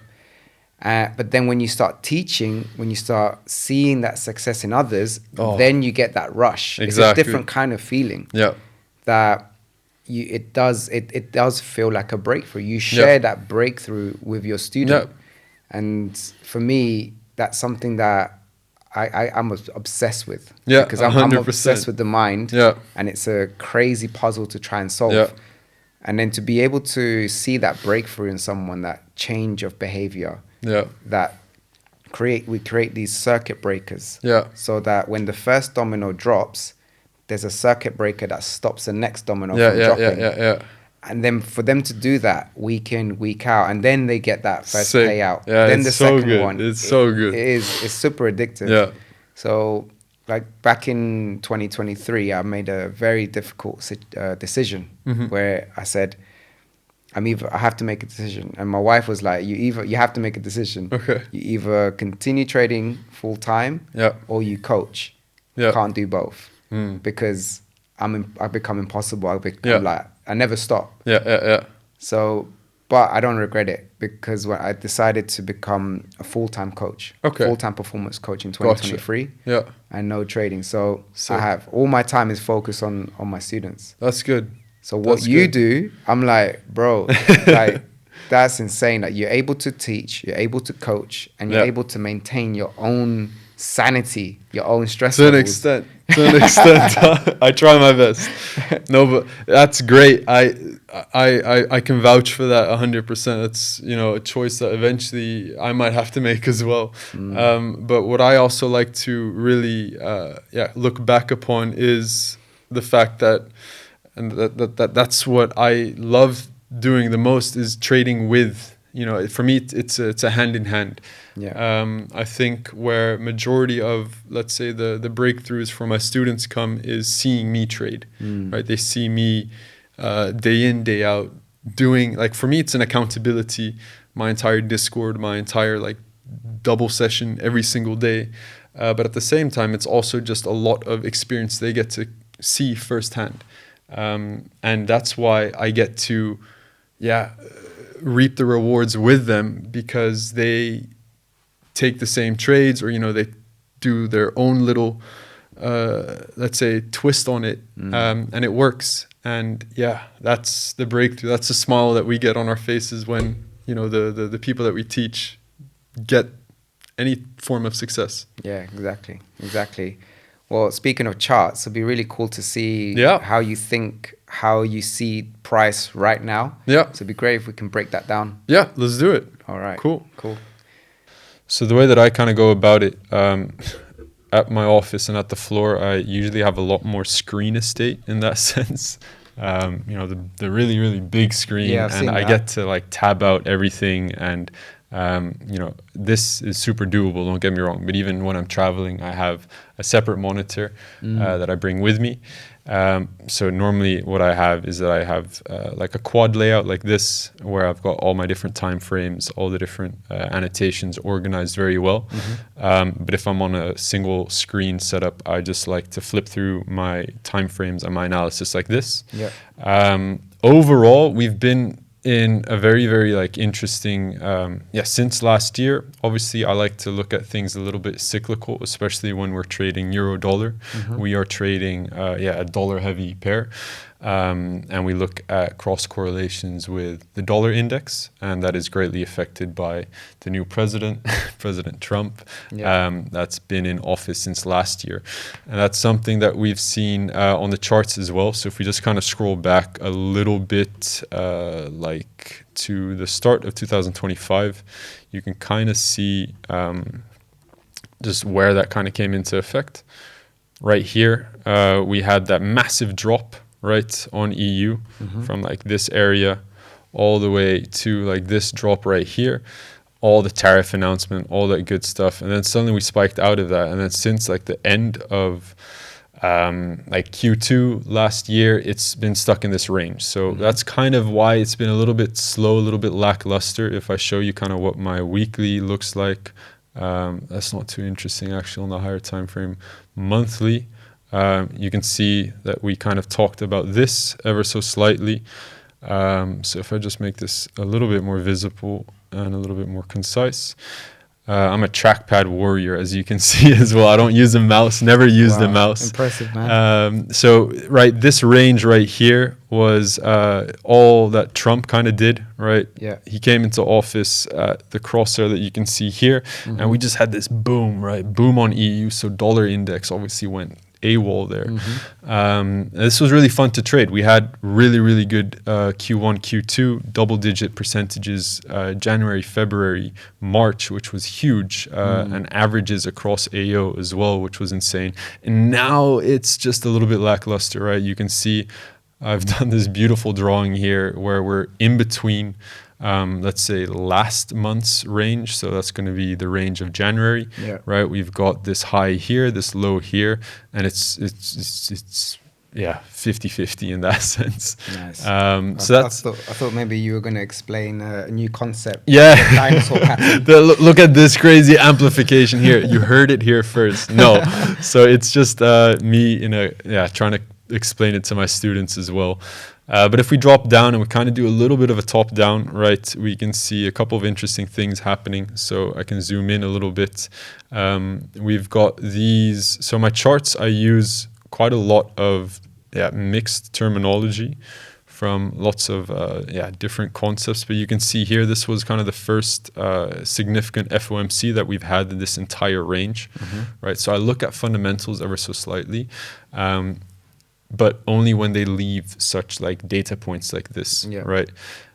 But then when you start teaching, when you start seeing that success in others, then you get that rush. It's a different kind of feeling. That it does feel like a breakthrough. You share that breakthrough with your student. And for me, that's something that I'm obsessed with. Because I'm obsessed with the mind. And it's a crazy puzzle to try and solve. And then to be able to see that breakthrough in someone, that change of behavior, that we create these circuit breakers. So that when the first domino drops, there's a circuit breaker that stops the next domino from dropping. And then for them to do that week in, week out, and then they get that first payout. Then the second one. It's so good. It's super addictive. So like back in 2023, I made a very difficult decision where I said, I have to make a decision. And my wife was like, you have to make a decision. You either continue trading full time or you coach. Yeah. can't do both because I become impossible. I become Yeah. like, I never stop. Yeah. So, but I don't regret it because when I decided to become a full-time coach, Okay. full-time performance coach in 2023, Yeah. and no trading. So Sick. I have all my time is focused on my students. That's good. So what That's you good. do, I'm like, bro, like that's insane that you're able to teach, you're able to coach, and you're Yeah. able to maintain your own sanity, your own stress To an levels. extent. To an extent. I try my best. No, but that's great. I can vouch for that 100%. It's, you know, a choice that eventually I might have to make as well. But what I also like to really look back upon is the fact that that's what I love doing the most, is trading with, you know, for me it's a hand in hand. I think where majority of, let's say, the breakthroughs for my students come is seeing me trade, right? They see me day in, day out doing, like, for me it's an accountability, my entire Discord, my entire like double session every single day. But at the same time, it's also just a lot of experience they get to see firsthand. And that's why I get to, reap the rewards with them, because they take the same trades, or, you know, they do their own little, let's say, twist on it, and it works. And that's the breakthrough. That's the smile that we get on our faces when, you know, the people that we teach get any form of success. Yeah, exactly. Well, speaking of charts, it'd be really cool to see how you see price right now. Yeah. So it'd be great if we can break that down. Yeah, let's do it. All right. Cool. So the way that I kind of go about it, at my office and at the floor, I usually have a lot more screen estate in that sense. You know, the really, really big screen, and I get to like tab out everything. And you know, this is super doable, don't get me wrong, but even when I'm traveling, I have a separate monitor that I bring with me. So normally what I have is that I have like a quad layout like this, where I've got all my different time frames, all the different annotations organized very well. But if I'm on a single screen setup, I just like to flip through my time frames and my analysis like this. Overall, we've been in a very, very like interesting, since last year. Obviously, I like to look at things a little bit cyclical, especially when we're trading euro dollar. We are trading, a dollar heavy pair. And we look at cross correlations with the dollar index, and that is greatly affected by the new president, President Trump, that's been in office since last year. And that's something that we've seen on the charts as well. So if we just kind of scroll back a little bit, like to the start of 2025, you can kind of see just where that kind of came into effect. Right here, we had that massive drop right on EU from like this area all the way to like this drop right here, all the tariff announcement, all that good stuff. And then suddenly we spiked out of that. And then since like the end of like Q2 last year, it's been stuck in this range. So that's kind of why it's been a little bit slow, a little bit lackluster. If I show you kind of what my weekly looks like, that's not too interesting actually on the higher time frame. Monthly, you can see that we kind of talked about this ever so slightly. So if I just make this a little bit more visible and a little bit more concise. I'm a trackpad warrior, as you can see as well. I don't use a mouse, never used a mouse. Impressive, man. So this range right here was all that Trump kind of did, right? Yeah. He came into office at the crosshair that you can see here, and we just had this boom, right? Boom on EU, so dollar index obviously went AWOL there. This was really fun to trade. We had really, really good Q1, Q2, double-digit percentages, January, February, March, which was huge, and averages across AO as well, which was insane. And now it's just a little bit lackluster, right? You can see I've done this beautiful drawing here where we're in between, let's say, last month's range. So that's going to be the range of January, right? We've got this high here, this low here, and it's yeah, 50-50 in that sense. Nice. So that's... I thought maybe you were going to explain a new concept. Yeah. Dinosaur pattern. Look at this crazy amplification here. You heard it here first. No. So it's just me trying to explain it to my students as well. But if we drop down and we kind of do a little bit of a top down, right, we can see a couple of interesting things happening. So I can zoom in a little bit. We've got these. So my charts, I use quite a lot of mixed terminology from lots of different concepts. But you can see here, this was kind of the first significant FOMC that we've had in this entire range, right? So I look at fundamentals ever so slightly. But only when they leave such like data points like this, right?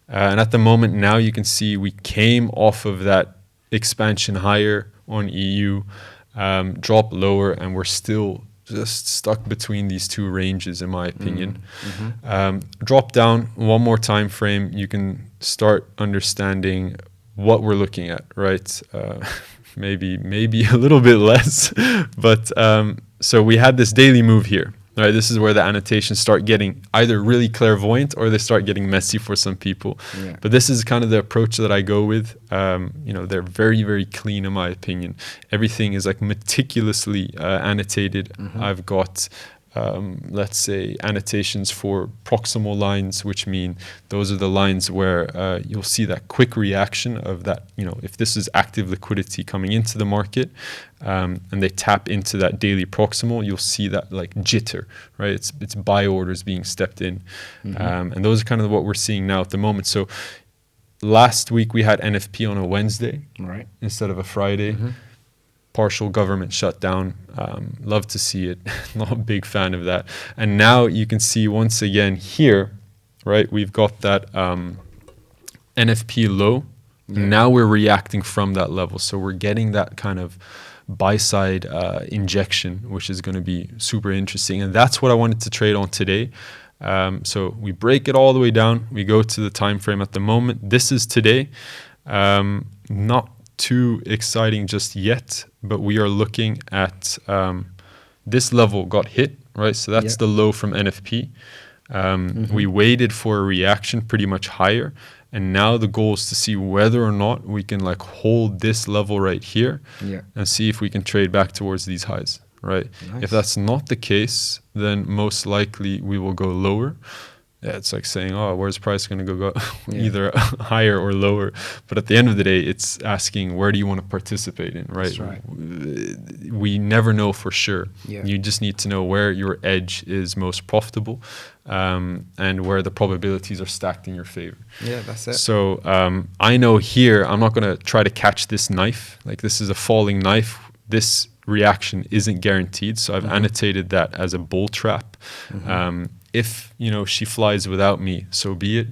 And at the moment now, you can see we came off of that expansion higher on EU, drop lower, and we're still just stuck between these two ranges, in my opinion. Drop down one more time frame, you can start understanding what we're looking at, right? Maybe a little bit less, but so we had this daily move here. Right, this is where the annotations start getting either really clairvoyant or they start getting messy for some people. But this is kind of the approach that I go with. They're very, very clean in my opinion. Everything is like meticulously annotated. I've got, let's say, annotations for proximal lines, which mean those are the lines where you'll see that quick reaction of that, if this is active liquidity coming into the market, and they tap into that daily proximal, you'll see that like jitter, right? It's buy orders being stepped in. And those are kind of what we're seeing now at the moment. So last week we had NFP on a Wednesday, right, instead of a Friday. Partial government shutdown. Love to see it. Not a big fan of that. And now you can see once again here, right, we've got that NFP low. Now we're reacting from that level. So we're getting that kind of buy side injection, which is going to be super interesting. And that's what I wanted to trade on today. So we break it all the way down. We go to the time frame at the moment. This is today. Not too exciting just yet, but we are looking at this level got hit, right? So that's the low from NFP. We waited for a reaction pretty much higher, and now the goal is to see whether or not we can like hold this level right here and see if we can trade back towards these highs, right? If that's not the case, then most likely we will go lower. It's like saying, oh, where's price going to go either higher or lower? But at the end of the day, it's asking, where do you want to participate in, right? That's right. We never know for sure. You just need to know where your edge is most profitable, and where the probabilities are stacked in your favor. That's it. So I know here, I'm not going to try to catch this knife. Like, this is a falling knife. This reaction isn't guaranteed. So I've annotated that as a bull trap. If she flies without me, so be it.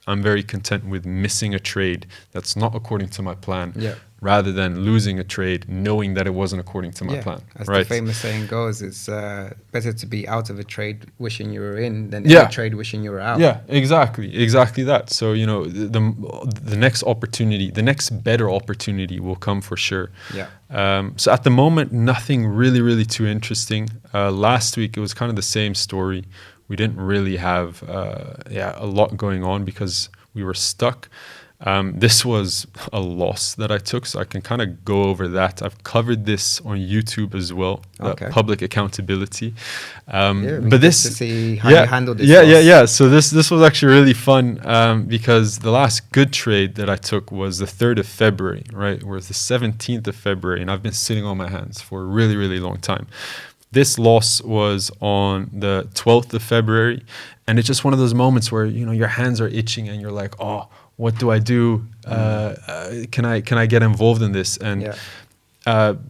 I'm very content with missing a trade that's not according to my plan, rather than losing a trade knowing that it wasn't according to my plan. As right? the famous saying goes, it's better to be out of a trade wishing you were in than in a trade wishing you were out. Yeah, exactly that. So the next opportunity, the next better opportunity will come for sure. So at the moment, nothing really too interesting. Last week it was kind of the same story. We didn't really have a lot going on because we were stuck. This was a loss that I took, so I can kind of go over that. I've covered this on YouTube as well, public accountability. But this to see how you handled this. Yeah. So this was actually really fun because the last good trade that I took was the 3rd of February, right? Whereas the 17th of February, and I've been sitting on my hands for a really long time. This loss was on the 12th of February, and it's just one of those moments where your hands are itching and you're like, oh, what do I do? Can I get involved in this? And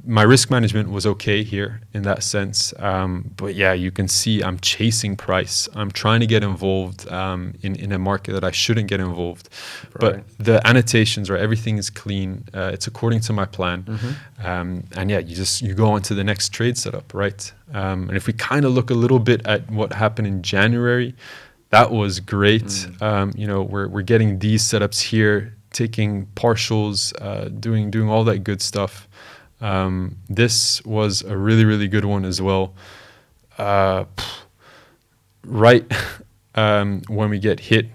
my risk management was okay here in that sense. But you can see I'm chasing price. I'm trying to get involved in a market that I shouldn't get involved. Right. But the annotations, right, everything is clean. It's according to my plan. And you go on to the next trade setup, right? And if we kind of look a little bit at what happened in January, that was great. We're getting these setups here, taking partials, doing all that good stuff. This was a really good one as well. right when we get hit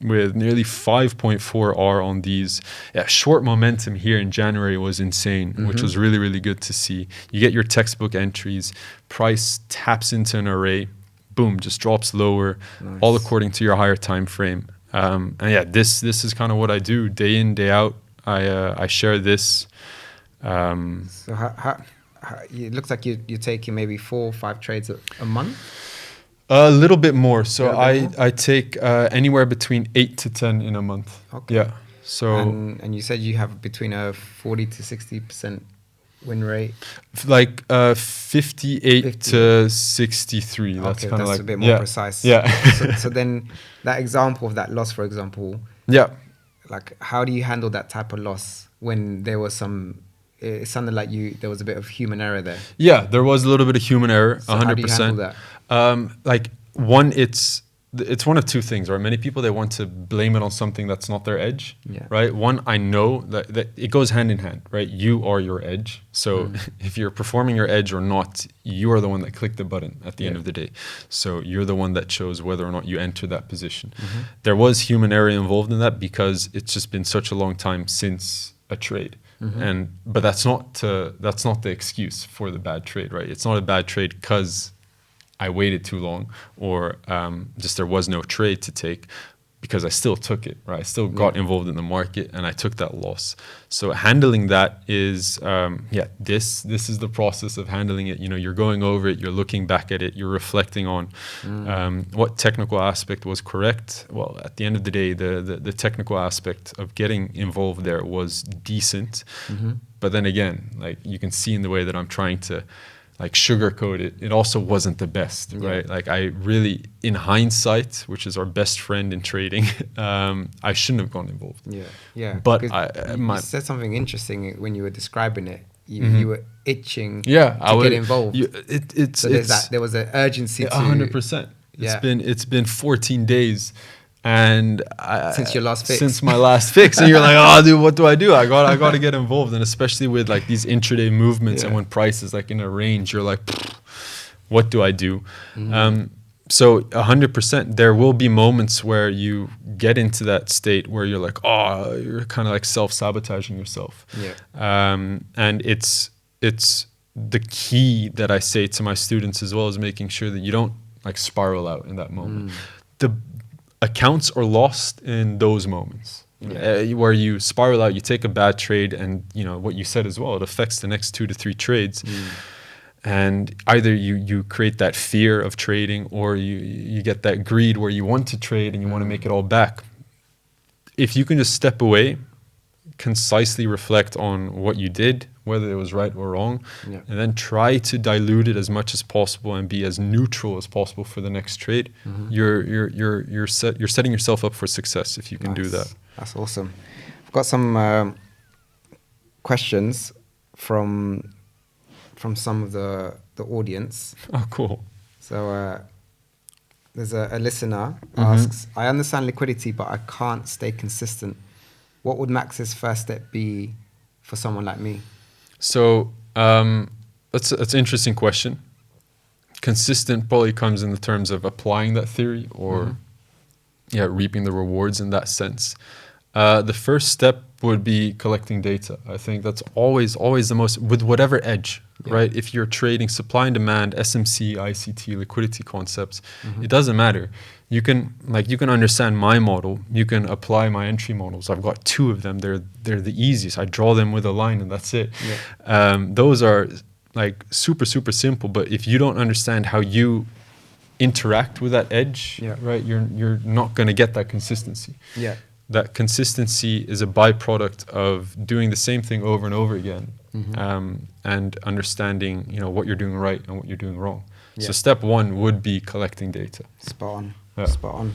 with nearly 5.4 R on these. Yeah, short momentum here in January was insane, which was really, really good to see. You get your textbook entries, price taps into an array, boom, just drops lower, all according to your higher time frame. And yeah, this is kind of what I do day in, day out. I share this. So how it looks like you're taking maybe 4 or 5 trades a month? A little bit more. So I take anywhere between 8 to 10 in a month. Okay. Yeah. So and you said you have between a 40 to 60% win rate. Like 58 to 63. That's Okay, kind of like a bit more precise. Yeah. So then that example of that loss, for example. Yeah. Like, how do you handle that type of loss when there was some? It sounded like there was a bit of human error there. Yeah, there was a little bit of human error. 100%. How do you handle that? Like one, it's one of two things, right? Many people, they want to blame it on something that's not their edge, right? One, I know that it goes hand in hand, right? You are your edge. So if you're performing your edge or not, you are the one that clicked the button at the end of the day. So you're the one that chose whether or not you enter that position. There was human error involved in that because it's just been such a long time since a trade. But that's not the excuse for the bad trade, right? It's not a bad trade because I waited too long, or just there was no trade to take, because I still took it, right? I still got involved in the market and I took that loss. So handling that is, this is the process of handling it. You know, you're going over it, you're looking back at it, you're reflecting on what technical aspect was correct. Well, at the end of the day, the technical aspect of getting involved there was decent. But then again, like you can see in the way that I'm trying to like sugarcoat it, it also wasn't the best, right? Like I really, in hindsight, which is our best friend in trading, I shouldn't have gone involved. But you said something interesting when you were describing it. You were itching to get involved. There was an urgency to 100%. It's been 14 days. And since your last fix, since my last fix, and you're like, oh, dude, what do? I got to get involved, and especially with like these intraday movements, and when price is like in a range, you're like, what do I do? So 100%, there will be moments where you get into that state where you're like, oh, you're kind of like self-sabotaging yourself. And it's the key that I say to my students as well, is making sure that you don't like spiral out in that moment. The accounts are lost in those moments where you spiral out, you take a bad trade, and you know what you said as well, it affects the next 2 to 3 trades. And either you create that fear of trading, or you get that greed where you want to trade and you want to make it all back. If you can just step away, concisely reflect on what you did, whether it was right or wrong, and then try to dilute it as much as possible and be as neutral as possible for the next trade. You're setting yourself up for success if you can do that. That's awesome. I've got some questions from some of the audience. Oh, cool. So there's a listener asks, I understand liquidity, but I can't stay consistent. What would Max's first step be for someone like me? So that's an interesting question. Consistent probably comes in the terms of applying that theory, or reaping the rewards in that sense. The first step would be collecting data. I think that's always the most, with whatever edge, right? If you're trading supply and demand, SMC, ICT, liquidity concepts, it doesn't matter. You can understand my model. You can apply my entry models. I've got 2 of them. They're the easiest. I draw them with a line and that's it. Those are like super, super simple. But if you don't understand how you interact with that edge, right, you're not going to get that consistency. That consistency is a byproduct of doing the same thing over and over again, and understanding, what you're doing right and what you're doing wrong. So step 1 would be collecting data. Spot on. Spot on.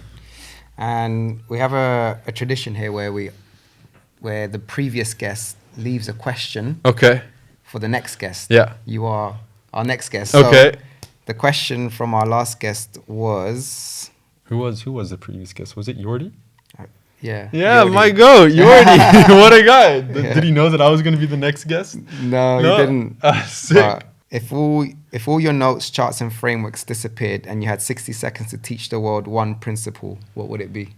And we have a tradition here where the previous guest leaves a question. Okay. For the next guest. You are our next guest. Okay. So the question from our last guest was... Who was the previous guest? Was it Jordi? Yeah, Jordi. My go, Jordi. What a guy. Did he know that I was going to be the next guest? No, he didn't. Sick. If all your notes, charts, and frameworks disappeared, and you had 60 seconds to teach the world one principle, what would it be?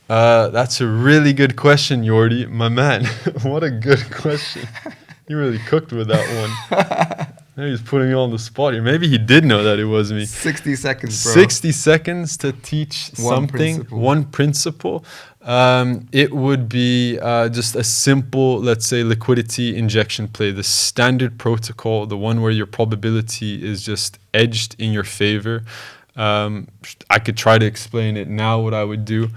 That's a really good question, Yordi, my man. What a good question. You really cooked with that one. Maybe he's putting me on the spot here. Maybe he did know that it was me. 60 seconds, bro. 60 seconds to teach something, one principle. It would be just a simple, let's say, liquidity injection play, the standard protocol, the one where your probability is just edged in your favor. I could try to explain it now, what I would do.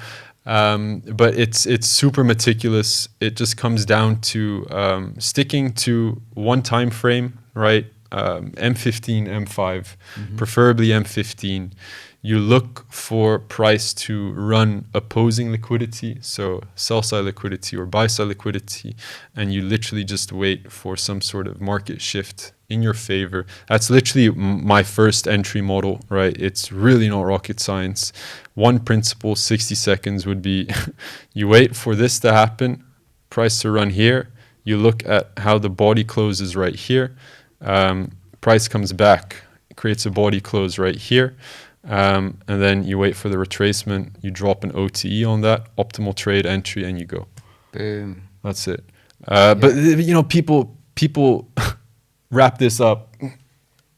But it's super meticulous. It just comes down to sticking to one time frame, right? M15, M5, preferably M15. You look for price to run opposing liquidity, so sell side liquidity or buy side liquidity, and you literally just wait for some sort of market shift in your favor. That's literally my first entry model, right? It's really not rocket science. One principle, 60 seconds would be you wait for this to happen, price to run here. You look at how the body closes right here. Price comes back, creates a body close right here. And then you wait for the retracement. You drop an OTE on that, optimal trade entry, and you go. Boom. That's it. But you know, people wrap this up,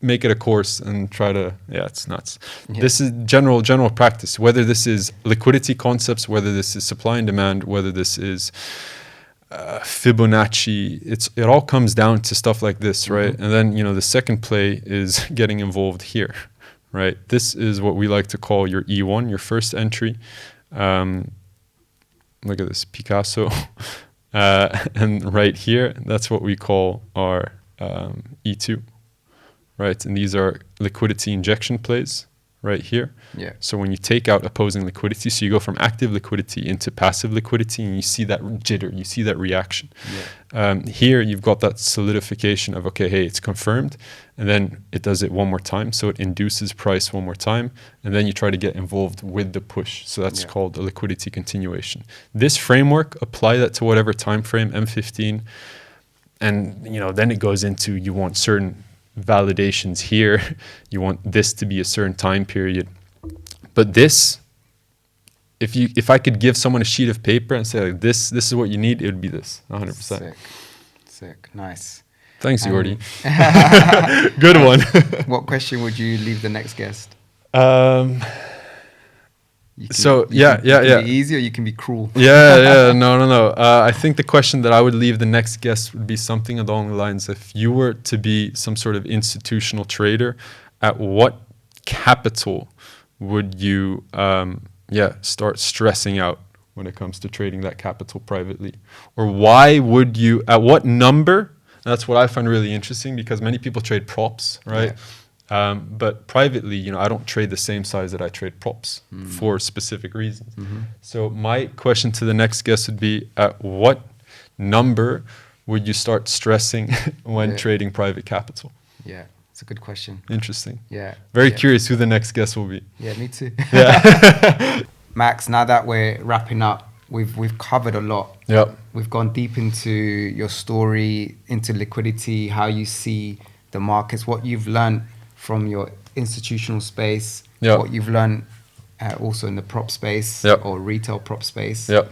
make it a course, and try to. Yeah, it's nuts. Yeah. This is general practice. Whether this is liquidity concepts, whether this is supply and demand, whether this is Fibonacci, it all comes down to stuff like this, right? And then, you know, the second play is getting involved here, right? This is what we like to call your E1, your first entry. Look at this, Picasso. And right here, that's what we call our E2, right? And these are liquidity injection plays right here. Yeah. So when you take out opposing liquidity, so you go from active liquidity into passive liquidity, and you see that jitter, you see that reaction. Yeah. Here you've got that solidification of, okay, hey, it's confirmed, and then it does it one more time, so it induces price one more time, and then you try to get involved with the push. So that's called a liquidity continuation. This framework, apply that to whatever time frame, M15, and you know, then it goes into, you want certain validations here, you want this to be a certain time period. But this, if I could give someone a sheet of paper and say like this is what you need, it would be this, 100%. Sick, nice. Thanks, Yordi. Good one. What question would you leave the next guest? You can be easy, or you can be cruel. No. I think the question that I would leave the next guest would be something along the lines: if you were to be some sort of institutional trader, at what capital would you start stressing out when it comes to trading that capital privately? Or why would you, at what number? That's what I find really interesting, because many people trade props, right? Yeah. But privately, you know, I don't trade the same size that I trade props for specific reasons. So my question to the next guest would be, at what number would you start stressing when trading private capital? Yeah, it's a good question. Interesting. Yeah. Very curious who the next guest will be. Yeah, me too. Yeah. Max, now that we're wrapping up, we've covered a lot. Yeah. We've gone deep into your story, into liquidity, how you see the markets, what you've learned from your institutional space, what you've learned also in the prop space or retail prop space. Yeah.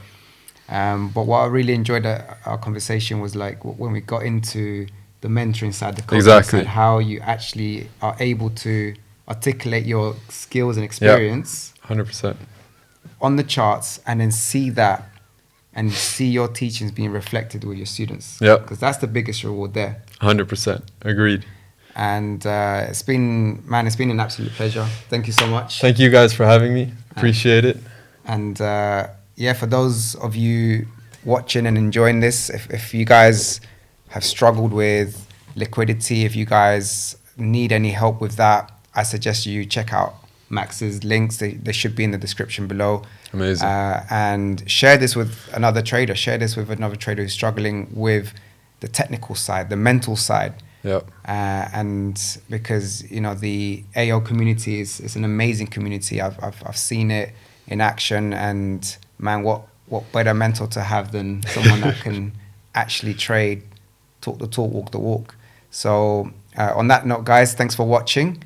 But what I really enjoyed our conversation was like when we got into the mentoring side, the coaching side, how you actually are able to articulate your skills and experience 100% on the charts, and then see that and see your teachings being reflected with your students. Yeah. Because that's the biggest reward there. 100%. Agreed. And it's been an absolute pleasure. Thank you so much. Thank you guys for having me. Appreciate it. And for those of you watching and enjoying this, if you guys have struggled with liquidity, if you guys need any help with that, I suggest you check out Max's links. They should be in the description below. Amazing. And share this with another trader. Share this with another trader who's struggling with the technical side, the mental side. Yep. And because, you know, the AO community is an amazing community. I've seen it in action, and man, what better mentor to have than someone that can actually trade, talk the talk, walk the walk. So On that note, guys, thanks for watching.